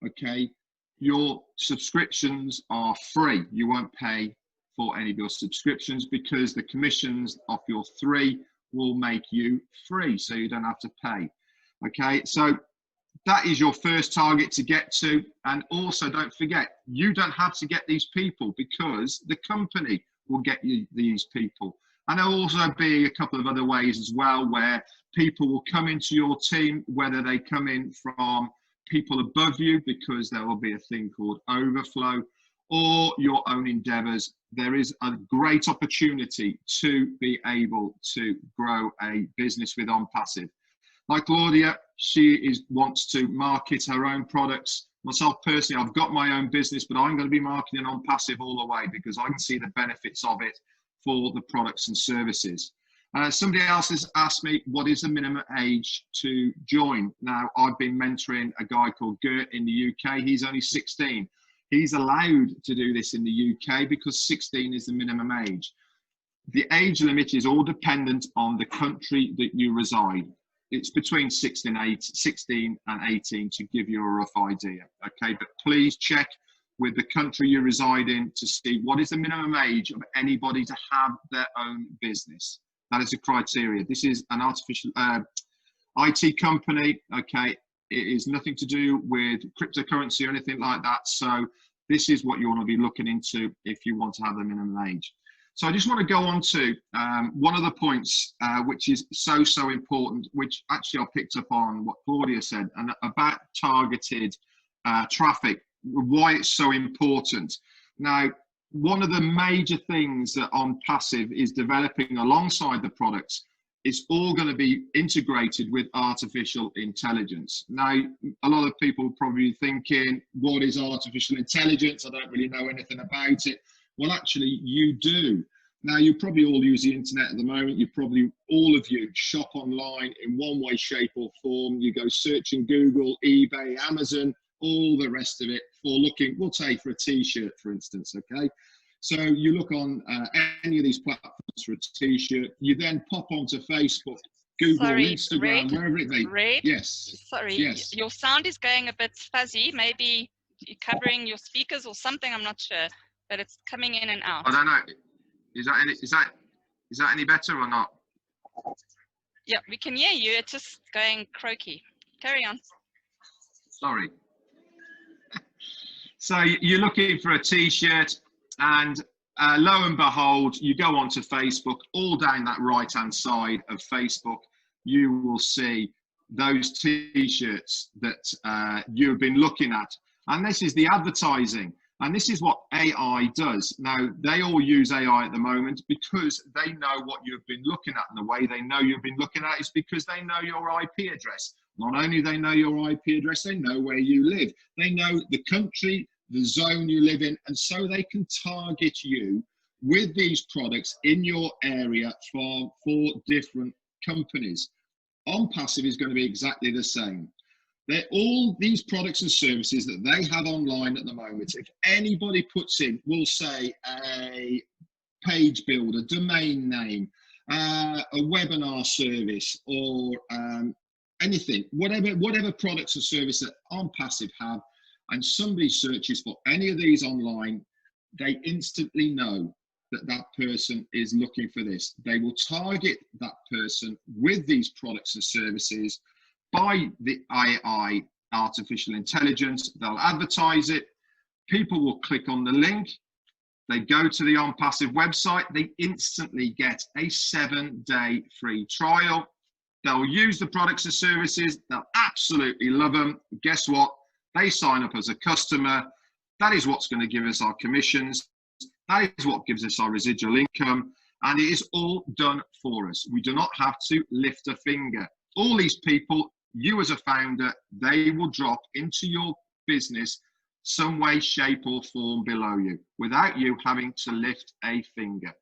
[SPEAKER 5] okay, your subscriptions are free. You won't pay for any of your subscriptions, because the commissions off your 3 will make you free, so you don't have to pay. Okay, so that is your first target to get to. And also don't forget, you don't have to get these people, because the company will get you these people. And there'll also be a couple of other ways as well, where people will come into your team, whether they come in from people above you, because there will be a thing called overflow, or your own endeavors. There is a great opportunity to be able to grow a business with Onpassive. Like Claudia, she wants to market her own products. Myself personally, I've got my own business, but I'm going to be marketing Onpassive all the way, because I can see the benefits of it for the products and services. Somebody else has asked me, what is the minimum age to join? Now, I've been mentoring a guy called Gert in the UK. He's only 16. He's allowed to do this in the UK because 16 is the minimum age. The age limit is all dependent on the country that you reside. It's between 16 and 18 to give you a rough idea. Okay, but please check with the country you reside in to see what is the minimum age of anybody to have their own business. That is a criteria. This is an artificial IT company. Okay, it is nothing to do with cryptocurrency or anything like that. So this is what you want to be looking into if you want to have the minimum age. So I just want to go on to one of the points which is so important, which actually I picked up on what Claudia said, and about targeted traffic, why it's so important. Now, one of the major things that Onpassive is developing alongside the products, it's all going to be integrated with artificial intelligence. Now, a lot of people are probably thinking, what is artificial intelligence? I don't really know anything about it. Well, actually, you do. Now, you probably all use the internet at the moment. You probably, all of you, shop online in one way, shape or form. You go searching Google, eBay, Amazon, all the rest of it for looking, we'll say for a t-shirt, for instance, okay? So you look on any of these platforms for a t-shirt. You then pop onto Facebook, Google, Instagram, wherever it may be. Yes.
[SPEAKER 4] Sorry,
[SPEAKER 5] yes.
[SPEAKER 4] Your sound is going a bit fuzzy. Maybe you're covering your speakers or something. I'm not sure, but it's coming in and out.
[SPEAKER 5] I don't know. Is that any better or not?
[SPEAKER 4] Yeah, we can hear you. It's just going croaky. Carry on.
[SPEAKER 5] Sorry. So you're looking for a t-shirt, and lo and behold, you go onto Facebook. All down that right-hand side of Facebook, you will see those t-shirts that you've been looking at. And this is the advertising. And this is what AI does. Now, they all use AI at the moment because they know what you've been looking at. And the way they know you've been looking at is because they know your IP address. Not only they know your IP address, they know where you live. They know the country, the zone you live in, and so they can target you with these products in your area for different companies. Onpassive is going to be exactly the same. They're all these products and services that they have online at the moment. If anybody puts in, we'll say a page builder, domain name, a webinar service, or anything, whatever products or service that Onpassive have, and somebody searches for any of these online, they instantly know that that person is looking for this. They will target that person with these products and services by the AI, artificial intelligence. They'll advertise it. People will click on the link. They go to the Onpassive website. They instantly get a 7-day free trial. They'll use the products and services. They'll absolutely love them. Guess what? They sign up as a customer. That is what's going to give us our commissions. That is what gives us our residual income. And it is all done for us. We do not have to lift a finger. All these people, you as a founder, they will drop into your business some way, shape or form below you without you having to lift a finger.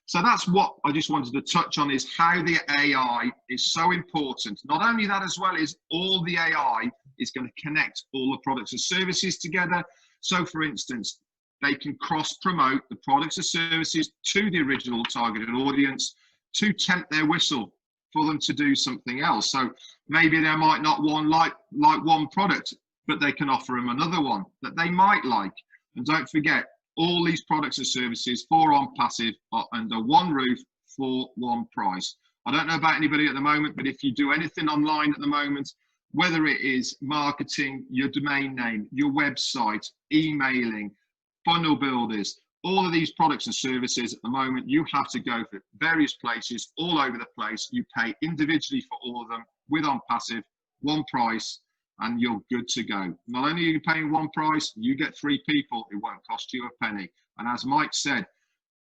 [SPEAKER 5] So that's what I just wanted to touch on, is how the AI is so important. Not only that, as well as all the AI is going to connect all the products and services together. So for instance, they can cross-promote the products and services to the original targeted audience to tempt their whistle for them to do something else. So maybe they might not like one product, but they can offer them another one that they might like. And don't forget, All these products and services for Onpassive are under one roof for one price. I don't know about anybody at the moment, but if you do anything online at the moment, whether it is marketing, your domain name, your website, emailing, funnel builders, all of these products and services at the moment, you have to go for various places all over the place. You pay individually for all of them with Onpassive, one price, and you're good to go. Not only are you paying one price, you get 3 people. It won't cost you a penny. And as Mike said,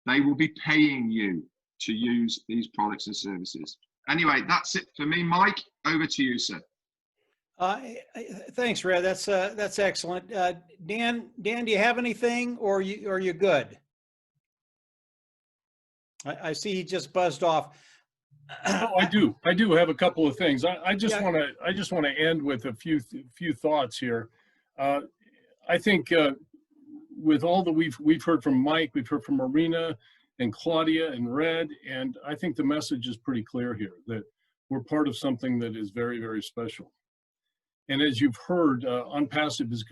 [SPEAKER 5] they will be paying you to use these products and services. Anyway, that's it for me. Mike, over to you, sir.
[SPEAKER 2] Thanks, Red. That's excellent. Dan, do you have anything, or are you good? I see he just buzzed off.
[SPEAKER 6] Oh, I do have a couple of things. I just want to end with a few thoughts here. I think with all that we've heard from Mike, we've heard from Marina and Claudia and Red, and I think the message is pretty clear here that we're part of something that is very, very special. And as you've heard, Onpassive is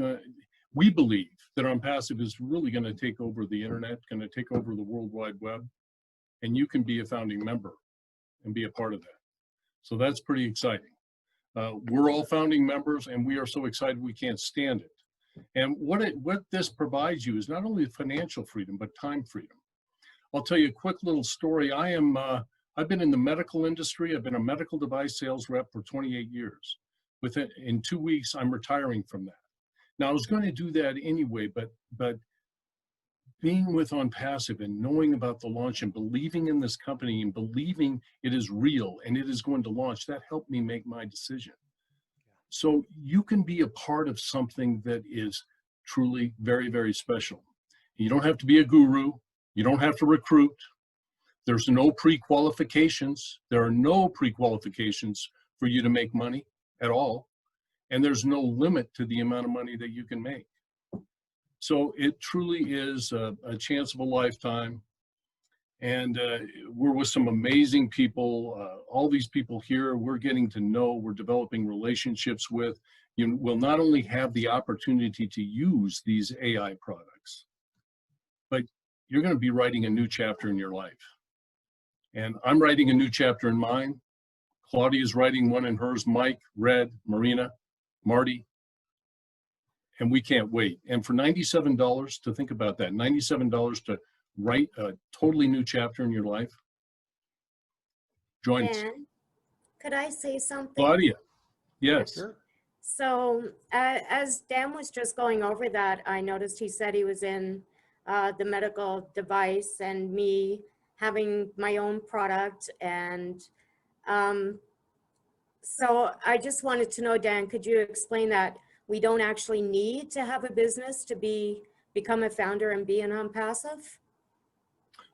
[SPEAKER 6] we believe that Onpassive is really going to take over the internet, going to take over the World Wide Web, and you can be a founding member and be a part of that. So that's pretty exciting. We're all founding members, and we are so excited we can't stand it. And what this provides you is not only financial freedom, but time freedom. I'll tell you a quick little story. I've been in the medical industry. I've been a medical device sales rep for 28 years. In 2 weeks, I'm retiring from that. Now, I was going to do that anyway, but being with Onpassive and knowing about the launch and believing in this company and believing it is real and it is going to launch, that helped me make my decision. So you can be a part of something that is truly very, very special. You don't have to be a guru. You don't have to recruit. There's no pre-qualifications. There are no pre-qualifications for you to make money at all. And there's no limit to the amount of money that you can make. So it truly is a chance of a lifetime. And we're with some amazing people. All these people here, we're getting to know, we're developing relationships with. You will not only have the opportunity to use these AI products, but you're going to be writing a new chapter in your life. And I'm writing a new chapter in mine. Claudia's writing one in hers, Mike, Red, Marina, Marty, and we can't wait. And for $97, to think about that, $97 to write a totally new chapter in your life. Join us.
[SPEAKER 3] Dan, could I say something?
[SPEAKER 6] Claudia, yes.
[SPEAKER 2] Sure.
[SPEAKER 3] So as Dan was just going over that, I noticed he said he was in the medical device and me having my own product. And so I just wanted to know, Dan, could you explain that we don't actually need to have a business to become a founder and be an Onpassive?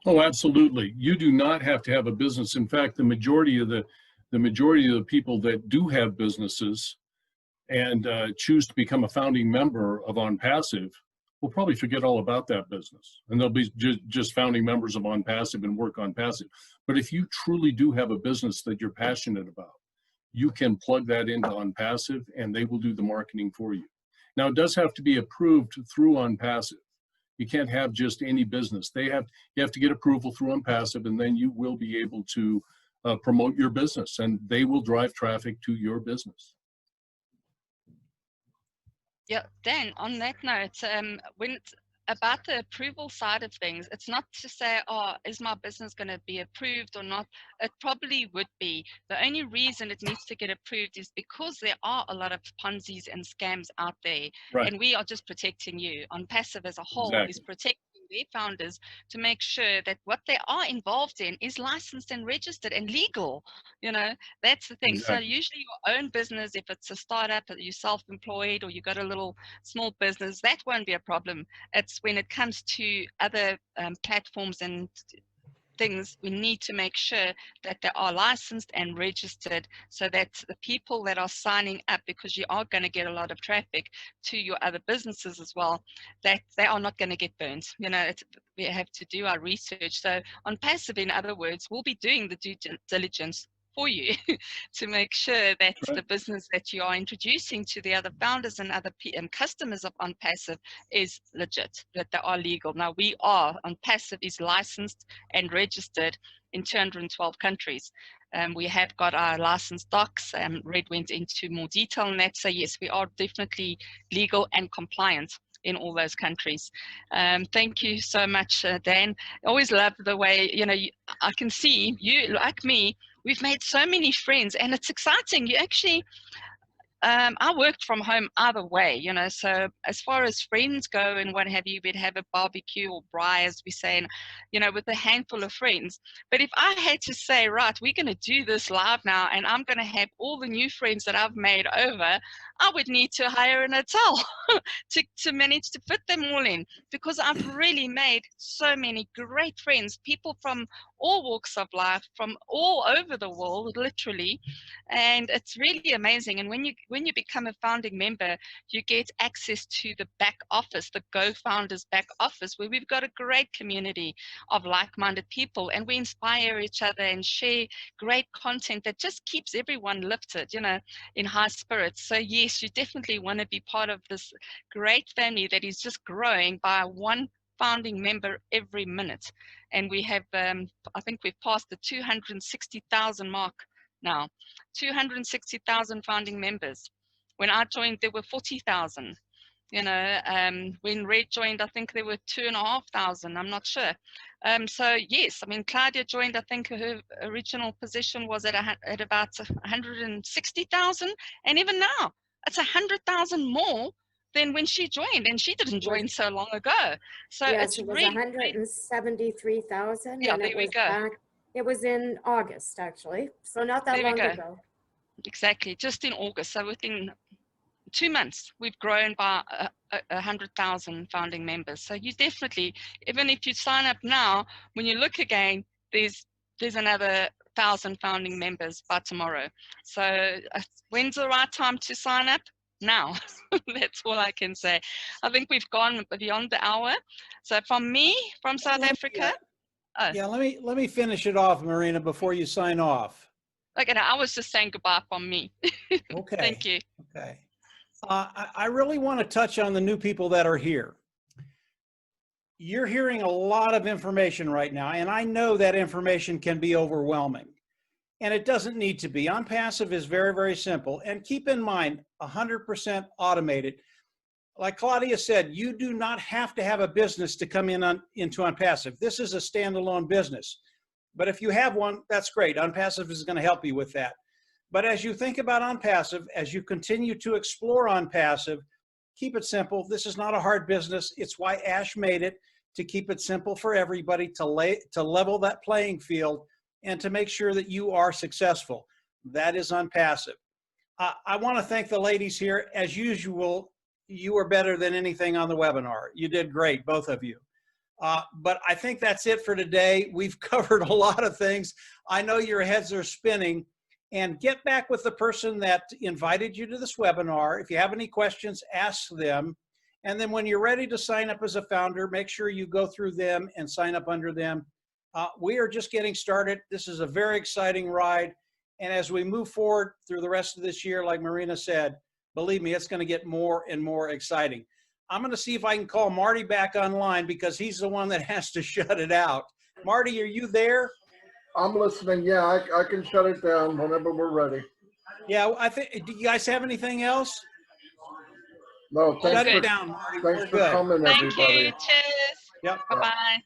[SPEAKER 6] Oh, absolutely. You do not have to have a business. In fact, the majority of the people that do have businesses and choose to become a founding member of Onpassive will probably forget all about that business, and they'll be just founding members of Onpassive and work Onpassive. But if you truly do have a business that you're passionate about, you can plug that into Onpassive and they will do the marketing for you. Now, it does have to be approved through Onpassive. You can't have just any business. You have to get approval through Onpassive, and then you will be able to promote your business, and they will drive traffic to your business.
[SPEAKER 4] Yeah, Dan, on that note, when it's about the approval side of things, it's not to say, oh, is my business going to be approved or not? It probably would be. The only reason it needs to get approved is because there are a lot of Ponzi's and scams out there.
[SPEAKER 6] Right.
[SPEAKER 4] And we are just protecting you. Onpassive as a whole
[SPEAKER 6] Exactly.
[SPEAKER 4] is protecting their founders to make sure that what they are involved in is licensed and registered and legal. You know, that's the thing.
[SPEAKER 6] Exactly.
[SPEAKER 4] So usually your own business, if it's a startup, or you're self-employed, or you got a little small business, that won't be a problem. It's when it comes to other platforms and things, we need to make sure that they are licensed and registered, so that the people that are signing up, because you are going to get a lot of traffic to your other businesses as well, that they are not going to get burned. You know, we have to do our research. So Onpassive, in other words, we'll be doing the due diligence for you to make sure that
[SPEAKER 6] Right.
[SPEAKER 4] the business that you are introducing to the other founders and other customers of Onpassive is legit, that they are legal. Now Onpassive is licensed and registered in 212 countries. We have got our license docs. Red went into more detail on that. So yes, we are definitely legal and compliant in all those countries. Thank you so much, Dan. I always love the way, I can see you, like me, we've made so many friends, and it's exciting. You actually, I worked from home either way, so as far as friends go and what have you, we'd have a barbecue or braai, as we say, and, with a handful of friends. But if I had to say, right, we're going to do this live now, and I'm going to have all the new friends that I've made over, I would need to hire an hotel to manage to fit them all in, because I've really made so many great friends, people from all walks of life, from all over the world, literally. And it's really amazing. And when you become a founding member, you get access to the back office, the Go Founders back office, where we've got a great community of like-minded people, and we inspire each other and share great content that just keeps everyone lifted, in high spirits. So yes, you definitely want to be part of this great family that is just growing by one founding member every minute. And we have, I think we've passed the 260,000 mark now. 260,000 founding members. When I joined, there were 40,000. When Red joined, I think there were 2,500. I'm not sure. So yes, Claudia joined. I think her original position was at about 160,000, and even now it's 100,000 more than when she joined, and she didn't join so long ago. So
[SPEAKER 3] yes,
[SPEAKER 4] it's
[SPEAKER 3] it was
[SPEAKER 4] really
[SPEAKER 3] 173,000,
[SPEAKER 4] yeah.
[SPEAKER 3] and
[SPEAKER 4] There
[SPEAKER 3] it
[SPEAKER 4] we
[SPEAKER 3] was
[SPEAKER 4] go.
[SPEAKER 3] back. It was in August, actually, so not that
[SPEAKER 4] There we
[SPEAKER 3] long
[SPEAKER 4] go.
[SPEAKER 3] ago.
[SPEAKER 4] Exactly, just in August. So within 2 months, we've grown by 100,000 founding members. So you definitely, even if you sign up now, when you look again, there's another 1,000 founding members by tomorrow. So when's the right time to sign up? Now. That's all I can say. I think we've gone beyond the hour. So from South Africa.
[SPEAKER 2] Yeah, let me finish it off, Marina, before you sign off.
[SPEAKER 4] Okay, I was just saying goodbye from me.
[SPEAKER 2] Okay.
[SPEAKER 4] Thank you.
[SPEAKER 2] Okay. I really want to touch on the new people that are here. You're hearing a lot of information right now, and I know that information can be overwhelming, and it doesn't need to be. Onpassive is very, very simple, and keep in mind, 100% automated. Like Claudia said, you do not have to have a business to come into Onpassive. This is a standalone business, but if you have one, that's great. Onpassive is going to help you with that. But as you think about Onpassive, as you continue to explore Onpassive, keep it simple. This is not a hard business. It's why Ash made it, to keep it simple for everybody, to level that playing field, and to make sure that you are successful. That is Onpassive. I want to thank the ladies here. As usual, you were better than anything on the webinar. You did great, both of you. But I think that's it for today. We've covered a lot of things. I know your heads are spinning. And get back with the person that invited you to this webinar. If you have any questions, ask them. And then when you're ready to sign up as a founder, make sure you go through them and sign up under them. We are just getting started. This is a very exciting ride. And as we move forward through the rest of this year, like Marina said, believe me, it's going to get more and more exciting. I'm going to see if I can call Marty back online, because he's the one that has to shut it out. Marty, are you there?
[SPEAKER 1] I'm listening. Yeah, I can shut it down whenever we're ready.
[SPEAKER 2] Yeah, I think, do you guys have anything else?
[SPEAKER 1] No,
[SPEAKER 2] Shut
[SPEAKER 1] thanks
[SPEAKER 2] it down, Marty.
[SPEAKER 1] thanks
[SPEAKER 2] We're
[SPEAKER 1] for
[SPEAKER 2] good.
[SPEAKER 1] coming,
[SPEAKER 4] Thank
[SPEAKER 1] everybody.
[SPEAKER 4] you. Cheers.
[SPEAKER 2] Yep.
[SPEAKER 4] Bye-bye.